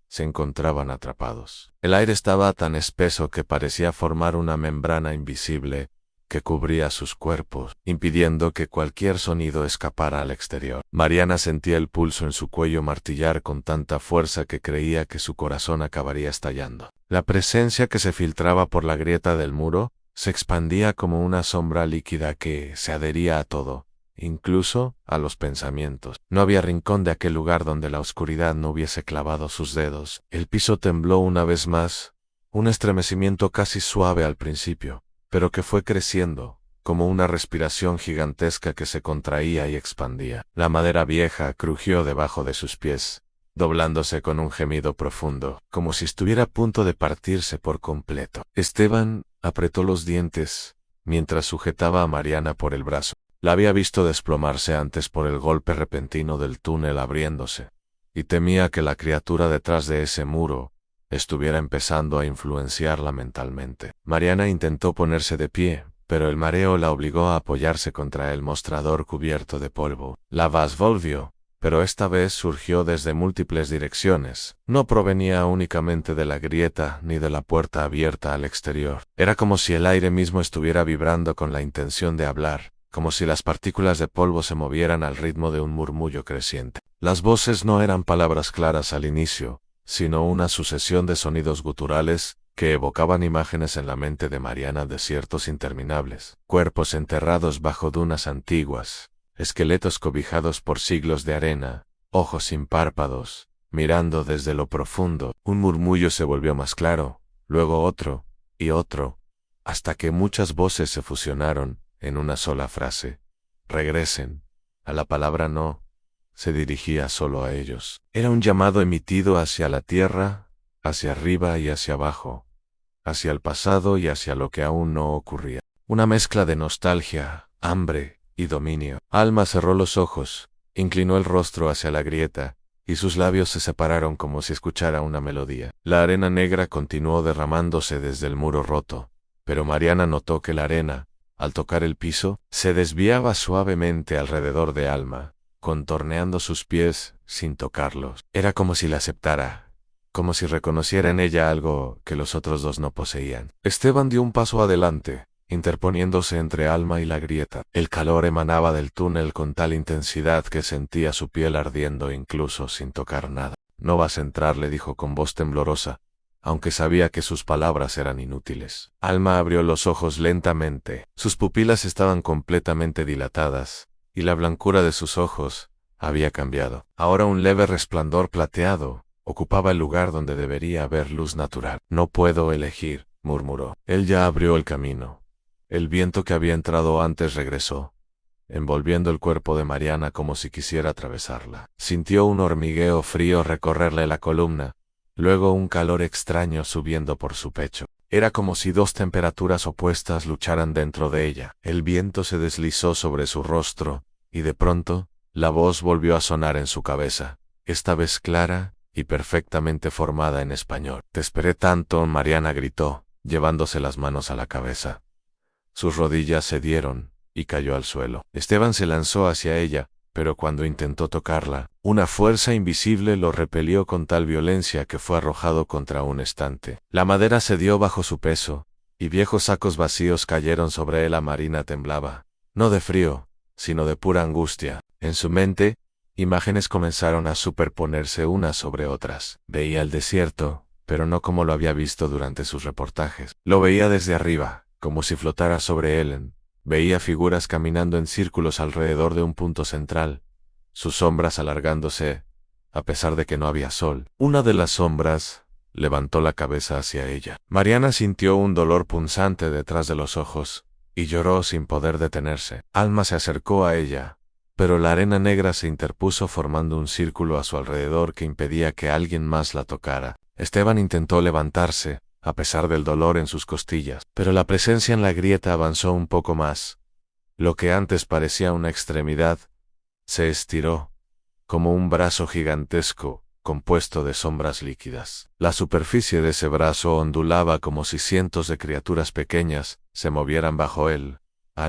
se encontraban atrapados. El aire estaba tan espeso que parecía formar una membrana invisible que cubría sus cuerpos, impidiendo que cualquier sonido escapara al exterior. Mariana sentía el pulso en su cuello martillar con tanta fuerza que creía que su corazón acabaría estallando. La presencia que se filtraba por la grieta del muro se expandía como una sombra líquida que se adhería a todo, incluso a los pensamientos. No había rincón de aquel lugar donde la oscuridad no hubiese clavado sus dedos. El piso tembló una vez más, un estremecimiento casi suave al principio, pero que fue creciendo, como una respiración gigantesca que se contraía y expandía. La madera vieja crujió debajo de sus pies, doblándose con un gemido profundo, como si estuviera a punto de partirse por completo. Esteban apretó los dientes, mientras sujetaba a Mariana por el brazo. La había visto desplomarse antes por el golpe repentino del túnel abriéndose, y temía que la criatura detrás de ese muro estuviera empezando a influenciarla mentalmente. Mariana intentó ponerse de pie, pero el mareo la obligó a apoyarse contra el mostrador cubierto de polvo. La voz volvió, pero esta vez surgió desde múltiples direcciones. No provenía únicamente de la grieta ni de la puerta abierta al exterior. Era como si el aire mismo estuviera vibrando con la intención de hablar, como si las partículas de polvo se movieran al ritmo de un murmullo creciente. Las voces no eran palabras claras al inicio, sino una sucesión de sonidos guturales que evocaban imágenes en la mente de Mariana, desiertos interminables, cuerpos enterrados bajo dunas antiguas, esqueletos cobijados por siglos de arena, ojos sin párpados, mirando desde lo profundo. Un murmullo se volvió más claro, luego otro, y otro, hasta que muchas voces se fusionaron en una sola frase. Regresen. A la palabra no se dirigía solo a ellos. Era un llamado emitido hacia la tierra, hacia arriba y hacia abajo, hacia el pasado y hacia lo que aún no ocurría. Una mezcla de nostalgia, hambre y dominio. Alma cerró los ojos, inclinó el rostro hacia la grieta, y sus labios se separaron como si escuchara una melodía. La arena negra continuó derramándose desde el muro roto, pero Mariana notó que la arena, al tocar el piso, se desviaba suavemente alrededor de Alma, contorneando sus pies sin tocarlos. Era como si la aceptara, como si reconociera en ella algo que los otros dos no poseían. Esteban dio un paso adelante, interponiéndose entre Alma y la grieta. El calor emanaba del túnel con tal intensidad que sentía su piel ardiendo incluso sin tocar nada. No vas a entrar, le dijo con voz temblorosa, aunque sabía que sus palabras eran inútiles. Alma abrió los ojos lentamente. Sus pupilas estaban completamente dilatadas, y la blancura de sus ojos había cambiado. Ahora un leve resplandor plateado ocupaba el lugar donde debería haber luz natural. No puedo elegir, murmuró. Él ya abrió el camino. El viento que había entrado antes regresó, envolviendo el cuerpo de Mariana como si quisiera atravesarla. Sintió un hormigueo frío recorrerle la columna, luego un calor extraño subiendo por su pecho. Era como si dos temperaturas opuestas lucharan dentro de ella. El viento se deslizó sobre su rostro, y de pronto, la voz volvió a sonar en su cabeza, esta vez clara y perfectamente formada en español. Te esperé tanto, Mariana gritó, llevándose las manos a la cabeza. Sus rodillas cedieron, y cayó al suelo. Esteban se lanzó hacia ella, pero cuando intentó tocarla, una fuerza invisible lo repelió con tal violencia que fue arrojado contra un estante. La madera cedió bajo su peso, y viejos sacos vacíos cayeron sobre él. Marina temblaba, no de frío, sino de pura angustia. En su mente, Imágenes comenzaron a superponerse unas sobre otras. Veía el desierto, pero no como lo había visto durante sus reportajes. Lo veía desde arriba, como si flotara sobre él. Veía figuras caminando en círculos alrededor de un punto central, sus sombras alargándose, a pesar de que no había sol. Una de las sombras levantó la cabeza hacia ella. Mariana sintió un dolor punzante detrás de los ojos, y lloró sin poder detenerse. Alma se acercó a ella, pero la arena negra se interpuso formando un círculo a su alrededor que impedía que alguien más la tocara. Esteban intentó levantarse, a pesar del dolor en sus costillas, pero la presencia en la grieta avanzó un poco más. Lo que antes parecía una extremidad, se estiró, como un brazo gigantesco, compuesto de sombras líquidas. La superficie de ese brazo ondulaba como si cientos de criaturas pequeñas se movieran bajo él.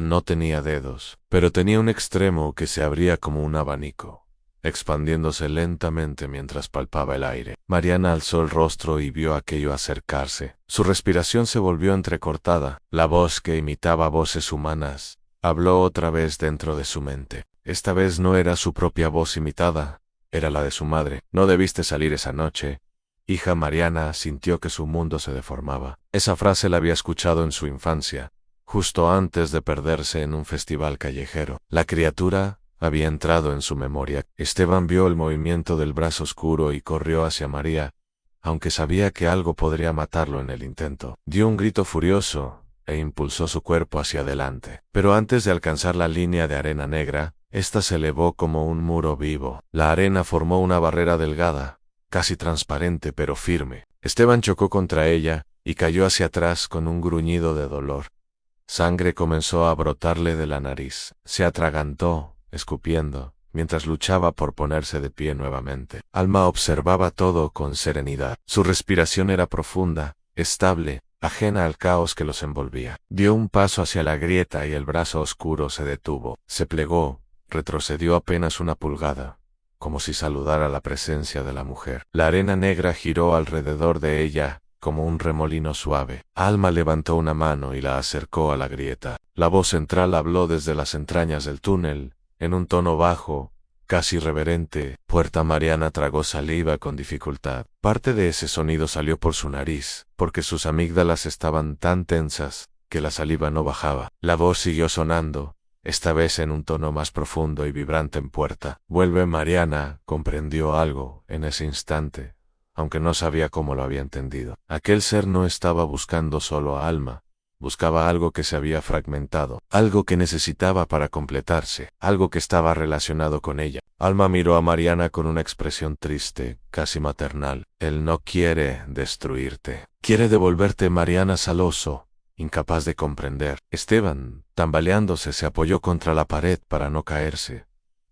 No tenía dedos, pero tenía un extremo que se abría como un abanico, expandiéndose lentamente mientras palpaba el aire. Mariana alzó el rostro y vio aquello acercarse. Su respiración se volvió entrecortada. La voz que imitaba voces humanas habló otra vez dentro de su mente. Esta vez no era su propia voz imitada, era la de su madre. No debiste salir esa noche. Hija. Mariana sintió que su mundo se deformaba. Esa frase la había escuchado en su infancia, justo antes de perderse en un festival callejero. La criatura había entrado en su memoria. Esteban vio el movimiento del brazo oscuro y corrió hacia María, aunque sabía que algo podría matarlo en el intento. Dio un grito furioso e impulsó su cuerpo hacia adelante. Pero antes de alcanzar la línea de arena negra, esta se elevó como un muro vivo. La arena formó una barrera delgada, casi transparente pero firme. Esteban chocó contra ella y cayó hacia atrás con un gruñido de dolor. Sangre comenzó a brotarle de la nariz. Se atragantó, escupiendo, mientras luchaba por ponerse de pie nuevamente. Alma observaba todo con serenidad. Su respiración era profunda, estable, ajena al caos que los envolvía. Dio un paso hacia la grieta y el brazo oscuro se detuvo. Se plegó, retrocedió apenas una pulgada, como si saludara la presencia de la mujer. La arena negra giró alrededor de ella, como un remolino suave. Alma levantó una mano y la acercó a la grieta. La voz central habló desde las entrañas del túnel, en un tono bajo, casi reverente. Puerta. Mariana tragó saliva con dificultad. Parte de ese sonido salió por su nariz, porque sus amígdalas estaban tan tensas que la saliva no bajaba. La voz siguió sonando, esta vez en un tono más profundo y vibrante. En Puerta. Vuelve. Mariana comprendió algo en ese instante, aunque no sabía cómo lo había entendido. Aquel ser no estaba buscando solo a Alma, buscaba algo que se había fragmentado, algo que necesitaba para completarse, algo que estaba relacionado con ella. Alma miró a Mariana con una expresión triste, casi maternal. Él no quiere destruirte, quiere devolverte. Mariana saloso, incapaz de comprender. Esteban, tambaleándose, se apoyó contra la pared para no caerse.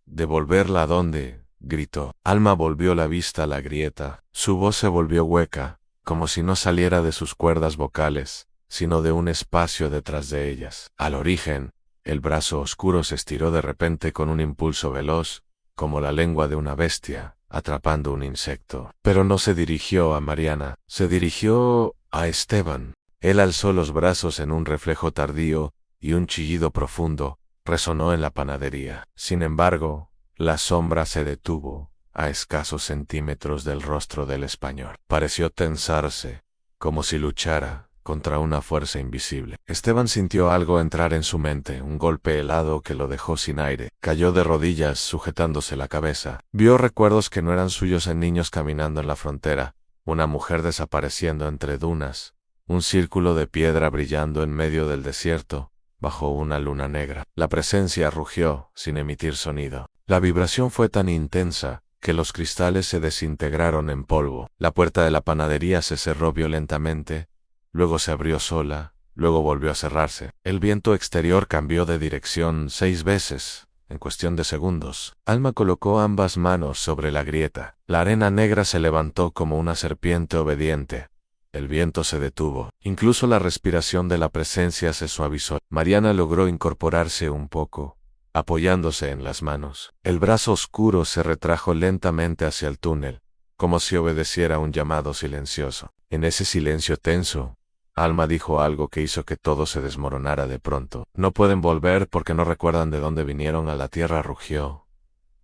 ¿Devolverla a dónde?, gritó. Alma volvió la vista a la grieta. Su voz se volvió hueca, como si no saliera de sus cuerdas vocales, sino de un espacio detrás de ellas. Al origen, el brazo oscuro se estiró de repente con un impulso veloz, como la lengua de una bestia, atrapando un insecto. Pero no se dirigió a Mariana, se dirigió a Esteban. Él alzó los brazos en un reflejo tardío, y un chillido profundo resonó en la panadería. Sin embargo, la sombra se detuvo, a escasos centímetros del rostro del español. Pareció tensarse, como si luchara contra una fuerza invisible. Esteban sintió algo entrar en su mente, un golpe helado que lo dejó sin aire. Cayó de rodillas, sujetándose la cabeza. Vio recuerdos que no eran suyos en niños caminando en la frontera, una mujer desapareciendo entre dunas, un círculo de piedra brillando en medio del desierto, bajo una luna negra. La presencia rugió, sin emitir sonido. La vibración fue tan intensa que los cristales se desintegraron en polvo. La puerta de la panadería se cerró violentamente, luego se abrió sola, luego volvió a cerrarse. El viento exterior cambió de dirección 6 veces, en cuestión de segundos. Alma colocó ambas manos sobre la grieta. La arena negra se levantó como una serpiente obediente. El viento se detuvo. Incluso la respiración de la presencia se suavizó. Mariana logró incorporarse un poco, apoyándose en las manos. El brazo oscuro se retrajo lentamente hacia el túnel, como si obedeciera un llamado silencioso. En ese silencio tenso, Alma dijo algo que hizo que todo se desmoronara de pronto. No pueden volver porque no recuerdan de dónde vinieron. A la tierra rugió.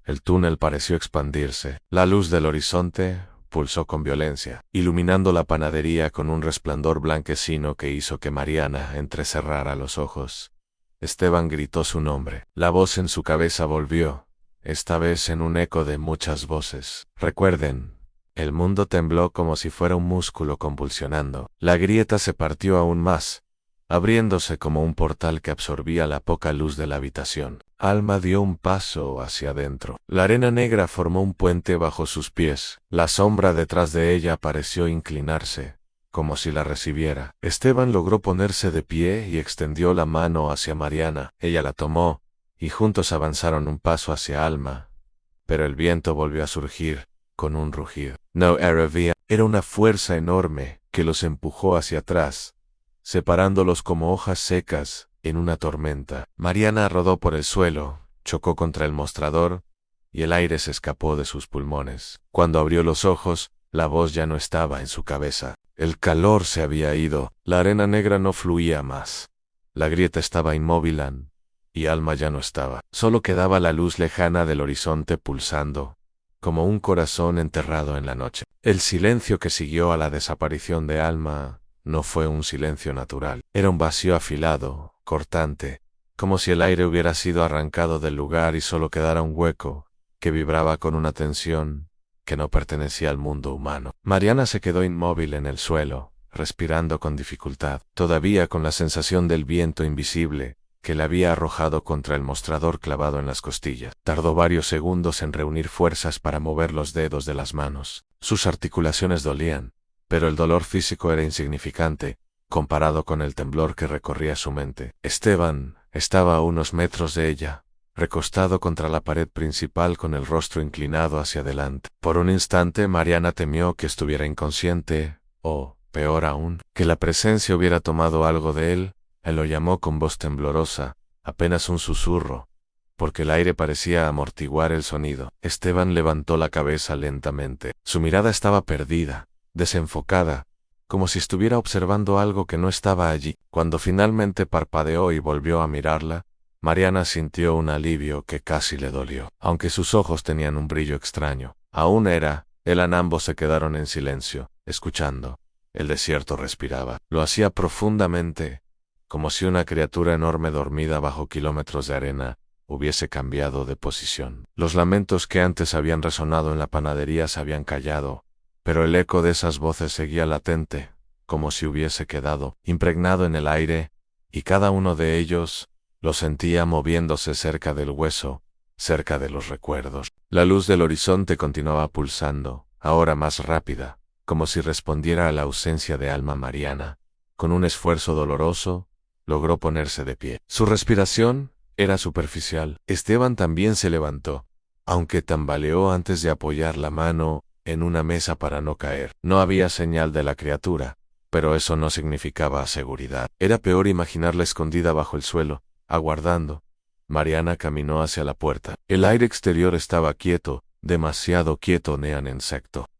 El túnel pareció expandirse. La luz del horizonte pulsó con violencia, iluminando la panadería con un resplandor blanquecino que hizo que Mariana entrecerrara los ojos. Esteban gritó su nombre. La voz en su cabeza volvió, esta vez en un eco de muchas voces. Recuerden, el mundo tembló como si fuera un músculo convulsionando. La grieta se partió aún más, abriéndose como un portal que absorbía la poca luz de la habitación. Alma dio un paso hacia adentro. La arena negra formó un puente bajo sus pies. La sombra detrás de ella pareció inclinarse, como si la recibiera. Esteban logró ponerse de pie y extendió la mano hacia Mariana. Ella la tomó, y juntos avanzaron un paso hacia Alma. Pero el viento volvió a surgir, con un rugido. No era vía, era una fuerza enorme que los empujó hacia atrás, separándolos como hojas secas en una tormenta. Mariana rodó por el suelo, chocó contra el mostrador, y el aire se escapó de sus pulmones. Cuando abrió los ojos, la voz ya no estaba en su cabeza. El calor se había ido, la arena negra no fluía más. La grieta estaba inmóvil y Alma ya no estaba. Solo quedaba la luz lejana del horizonte pulsando, como un corazón enterrado en la noche. El silencio que siguió a la desaparición de Alma no fue un silencio natural. Era un vacío afilado, cortante, como si el aire hubiera sido arrancado del lugar y solo quedara un hueco que vibraba con una tensión que no pertenecía al mundo humano. Mariana se quedó inmóvil en el suelo, respirando con dificultad, todavía con la sensación del viento invisible que le había arrojado contra el mostrador clavado en las costillas. Tardó varios segundos en reunir fuerzas para mover los dedos de las manos. Sus articulaciones dolían, pero el dolor físico era insignificante comparado con el temblor que recorría su mente. Esteban estaba a unos metros de ella, recostado contra la pared principal con el rostro inclinado hacia adelante. Por un instante Mariana temió que estuviera inconsciente, o, peor aún, que la presencia hubiera tomado algo de él. Él lo llamó con voz temblorosa, apenas un susurro, porque el aire parecía amortiguar el sonido. Esteban levantó la cabeza lentamente. Su mirada estaba perdida, desenfocada, como si estuviera observando algo que no estaba allí. Cuando finalmente parpadeó y volvió a mirarla, Mariana sintió un alivio que casi le dolió. Aunque sus ojos tenían un brillo extraño, ambos se quedaron en silencio, escuchando. El desierto respiraba. Lo hacía profundamente, como si una criatura enorme dormida bajo kilómetros de arena hubiese cambiado de posición. Los lamentos que antes habían resonado en la panadería se habían callado, pero el eco de esas voces seguía latente, como si hubiese quedado impregnado en el aire, y cada uno de ellos lo sentía moviéndose cerca del hueso, cerca de los recuerdos. La luz del horizonte continuaba pulsando, ahora más rápida, como si respondiera a la ausencia de Alma. Mariana, con un esfuerzo doloroso, logró ponerse de pie. Su respiración era superficial. Esteban también se levantó, aunque tambaleó antes de apoyar la mano en una mesa para no caer. No había señal de la criatura, pero eso no significaba seguridad. Era peor imaginarla escondida bajo el suelo, aguardando. Mariana caminó hacia la puerta. El aire exterior estaba quieto, demasiado quieto.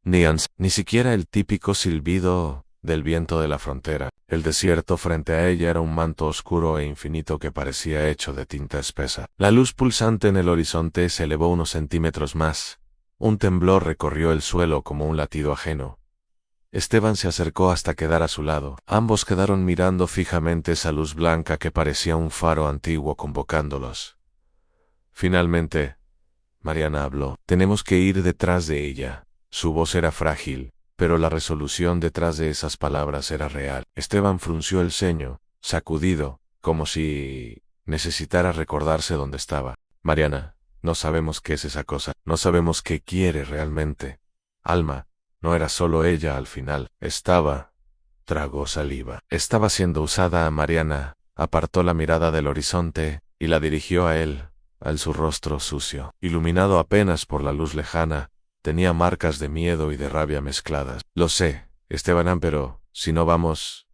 Ni siquiera el típico silbido del viento de la frontera. El desierto frente a ella era un manto oscuro e infinito que parecía hecho de tinta espesa. La luz pulsante en el horizonte se elevó unos centímetros más. Un temblor recorrió el suelo como un latido ajeno. Esteban se acercó hasta quedar a su lado. Ambos quedaron mirando fijamente esa luz blanca que parecía un faro antiguo convocándolos. Finalmente, Mariana habló. Tenemos que ir detrás de ella. Su voz era frágil, pero la resolución detrás de esas palabras era real. Esteban frunció el ceño, sacudido, como si necesitara recordarse dónde estaba. Mariana, no sabemos qué es esa cosa, no sabemos qué quiere realmente. Alma, no era solo ella al final, tragó saliva. Estaba siendo usada. Mariana apartó la mirada del horizonte y la dirigió a él, su rostro sucio, iluminado apenas por la luz lejana. Tenía marcas de miedo y de rabia mezcladas. Lo sé, Esteban, pero si no vamos,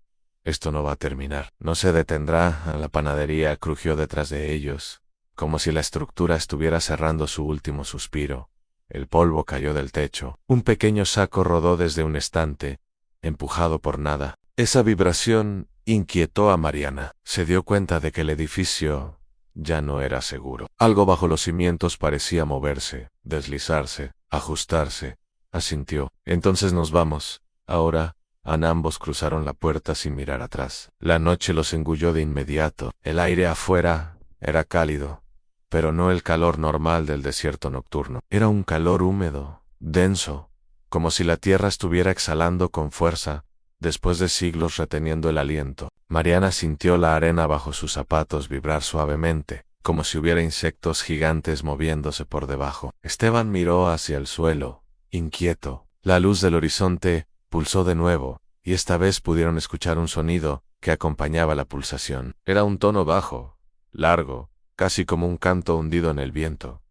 esto no va a terminar. No se detendrá. La panadería crujió detrás de ellos, como si la estructura estuviera cerrando su último suspiro. El polvo cayó del techo. Un pequeño saco rodó desde un estante, empujado por nada. Esa vibración inquietó a Mariana. Se dio cuenta de que el edificio ya no era seguro. Algo bajo los cimientos parecía moverse, deslizarse, ajustarse. Asintió. Entonces nos vamos. Ahora. Ambos cruzaron la puerta sin mirar atrás. La noche los engulló de inmediato. El aire afuera era cálido, pero no el calor normal del desierto nocturno. Era un calor húmedo, denso, como si la tierra estuviera exhalando con fuerza, después de siglos reteniendo el aliento. Mariana sintió la arena bajo sus zapatos vibrar suavemente, como si hubiera insectos gigantes moviéndose por debajo. Esteban miró hacia el suelo, inquieto. La luz del horizonte pulsó de nuevo, y esta vez pudieron escuchar un sonido que acompañaba la pulsación. Era un tono bajo, largo, casi como un canto hundido en el viento.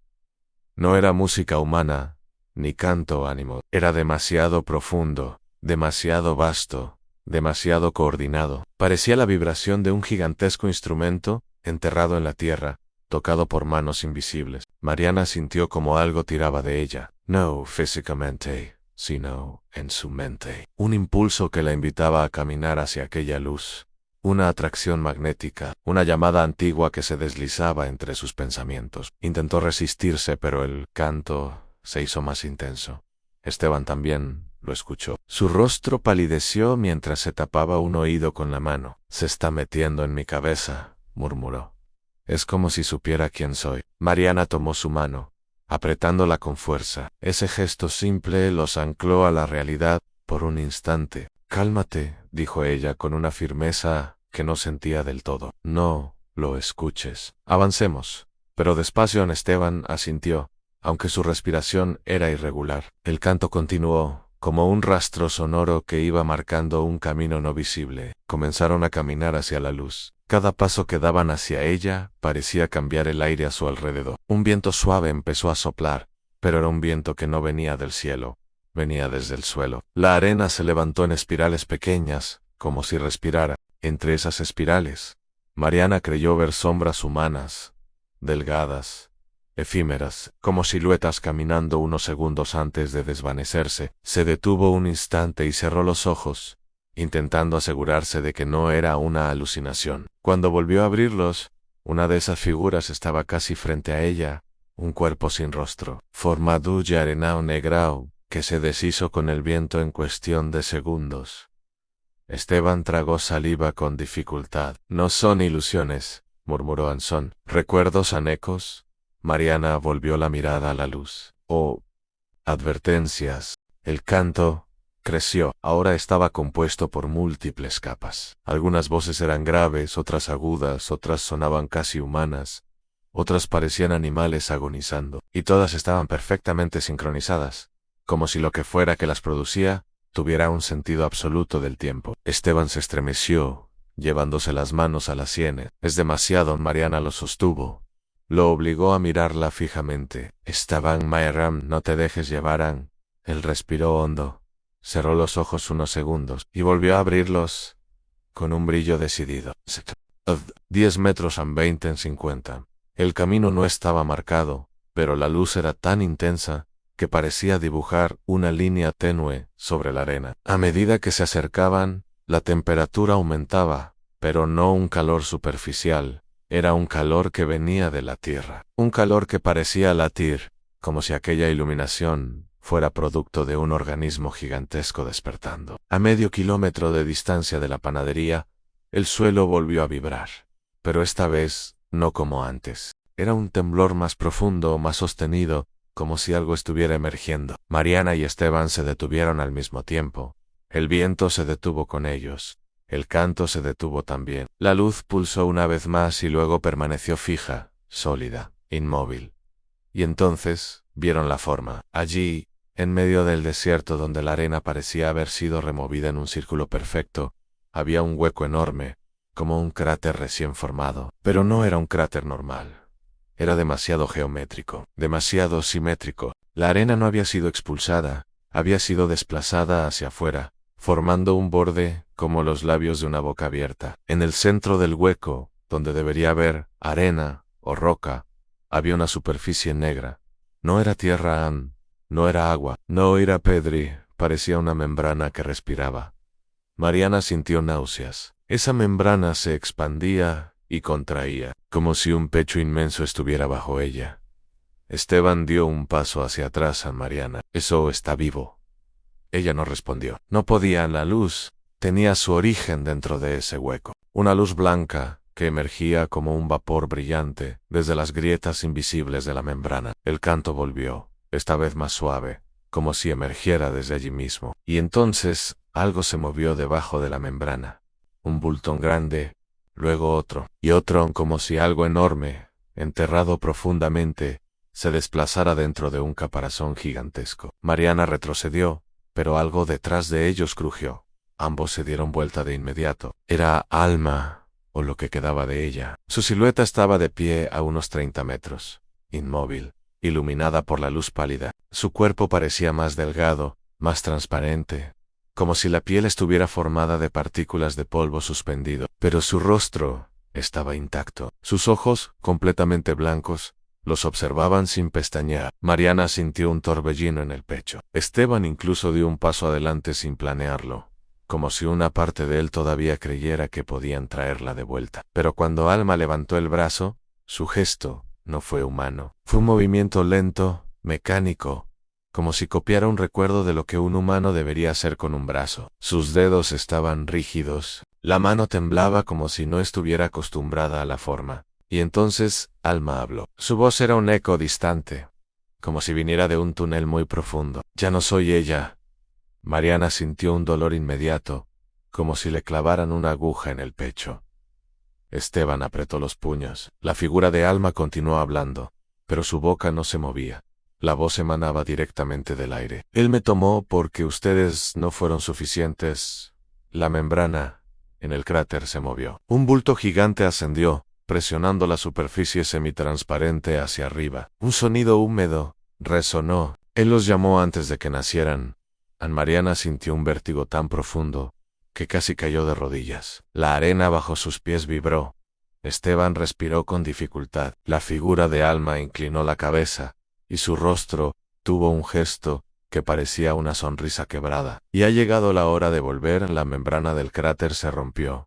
No era música humana, ni canto ánimo. Era demasiado profundo, demasiado vasto, demasiado coordinado. Parecía la vibración de un gigantesco instrumento enterrado en la tierra, tocado por manos invisibles. Mariana sintió como algo tiraba de ella, no físicamente, sino en su mente. Un impulso que la invitaba a caminar hacia aquella luz. Una atracción magnética, una llamada antigua que se deslizaba entre sus pensamientos. Intentó resistirse, pero el canto se hizo más intenso. Esteban también lo escuchó. Su rostro palideció mientras se tapaba un oído con la mano. Se está metiendo en mi cabeza, murmuró. Es como si supiera quién soy. Mariana tomó su mano, apretándola con fuerza. Ese gesto simple los ancló a la realidad por un instante. Cálmate, dijo ella con una firmeza que no sentía del todo. No lo escuches. Avancemos. Pero despacio. Esteban asintió, aunque su respiración era irregular. El canto continuó, como un rastro sonoro que iba marcando un camino no visible. Comenzaron a caminar hacia la luz. Cada paso que daban hacia ella parecía cambiar el aire a su alrededor. Un viento suave empezó a soplar, pero era un viento que no venía del cielo, venía desde el suelo. La arena se levantó en espirales pequeñas, como si respirara. Entre esas espirales, Mariana creyó ver sombras humanas, delgadas, efímeras, como siluetas caminando unos segundos antes de desvanecerse. Se detuvo un instante y cerró los ojos, intentando asegurarse de que no era una alucinación. Cuando volvió a abrirlos, una de esas figuras estaba casi frente a ella, un cuerpo sin rostro, formado de arena negra, que se deshizo con el viento en cuestión de segundos. Esteban tragó saliva con dificultad. No son ilusiones, murmuró Anson. ¿Recuerdos anecos? Mariana volvió la mirada a la luz. Oh, advertencias. El canto creció. Ahora estaba compuesto por múltiples capas. Algunas voces eran graves, otras agudas, otras sonaban casi humanas, otras parecían animales agonizando, y todas estaban perfectamente sincronizadas, como si lo que fuera que las producía tuviera un sentido absoluto del tiempo. Esteban se estremeció, llevándose las manos a las sienes. Es demasiado. Mariana lo sostuvo. Lo obligó a mirarla fijamente. Esteban Mayram, no te dejes llevar. Él respiró hondo, cerró los ojos unos segundos y volvió a abrirlos con un brillo decidido. 10 metros en 20 en 50. El camino no estaba marcado, pero la luz era tan intensa que parecía dibujar una línea tenue sobre la arena. A medida que se acercaban, la temperatura aumentaba, pero no un calor superficial, era un calor que venía de la tierra. Un calor que parecía latir, como si aquella iluminación fuera producto de un organismo gigantesco despertando. A medio kilómetro de distancia de la panadería, el suelo volvió a vibrar, pero esta vez no como antes. Era un temblor más profundo, más sostenido, como si algo estuviera emergiendo. Mariana y Esteban se detuvieron al mismo tiempo. El viento se detuvo con ellos. El canto se detuvo también. La luz pulsó una vez más y luego permaneció fija, sólida, inmóvil. Y entonces vieron la forma. Allí, en medio del desierto donde la arena parecía haber sido removida en un círculo perfecto, había un hueco enorme, como un cráter recién formado. Pero no era un cráter normal. Era demasiado geométrico, demasiado simétrico. La arena no había sido expulsada, había sido desplazada hacia afuera, formando un borde como los labios de una boca abierta. En el centro del hueco, donde debería haber arena o roca, había una superficie negra. No era tierra, no era agua, no era pedri, parecía una membrana que respiraba. Mariana sintió náuseas. Esa membrana se expandía y contraía, como si un pecho inmenso estuviera bajo ella. Esteban dio un paso hacia atrás a Mariana. «¿Eso está vivo?». Ella no respondió. No podía, la luz tenía su origen dentro de ese hueco. Una luz blanca que emergía como un vapor brillante desde las grietas invisibles de la membrana. El canto volvió, esta vez más suave, como si emergiera desde allí mismo. Y entonces algo se movió debajo de la membrana. Un bultón grande, luego otro, y otro, como si algo enorme, enterrado profundamente, se desplazara dentro de un caparazón gigantesco. Mariana retrocedió, pero algo detrás de ellos crujió. Ambos se dieron vuelta de inmediato. Era Alma, o lo que quedaba de ella. Su silueta estaba de pie a unos 30 metros, inmóvil, iluminada por la luz pálida. Su cuerpo parecía más delgado, más transparente, como si la piel estuviera formada de partículas de polvo suspendido, pero su rostro estaba intacto. Sus ojos, completamente blancos, los observaban sin pestañear. Mariana sintió un torbellino en el pecho. Esteban incluso dio un paso adelante sin planearlo, como si una parte de él todavía creyera que podían traerla de vuelta. Pero cuando Alma levantó el brazo, su gesto no fue humano. Fue un movimiento lento, mecánico, como si copiara un recuerdo de lo que un humano debería hacer con un brazo. Sus dedos estaban rígidos, la mano temblaba como si no estuviera acostumbrada a la forma. Y entonces Alma habló. Su voz era un eco distante, como si viniera de un túnel muy profundo. «Ya no soy ella». Mariana sintió un dolor inmediato, como si le clavaran una aguja en el pecho. Esteban apretó los puños. La figura de Alma continuó hablando, pero su boca no se movía. La voz emanaba directamente del aire. «Él me tomó porque ustedes no fueron suficientes». La membrana en el cráter se movió. Un bulto gigante ascendió, presionando la superficie semitransparente hacia arriba. Un sonido húmedo resonó. Él los llamó antes de que nacieran. Mariana sintió un vértigo tan profundo que casi cayó de rodillas. La arena bajo sus pies vibró. Esteban respiró con dificultad. La figura de Alma inclinó la cabeza, y su rostro tuvo un gesto que parecía una sonrisa quebrada. Y ha llegado la hora de volver. La membrana del cráter se rompió.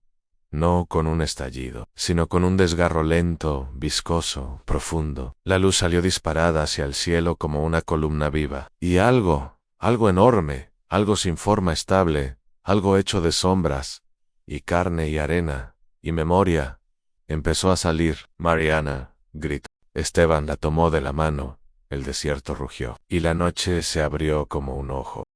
No con un estallido, sino con un desgarro lento, viscoso, profundo. La luz salió disparada hacia el cielo como una columna viva. Y algo enorme, algo sin forma estable, algo hecho de sombras, y carne y arena, y memoria, empezó a salir. «Mariana», gritó. Esteban la tomó de la mano, el desierto rugió, y la noche se abrió como un ojo.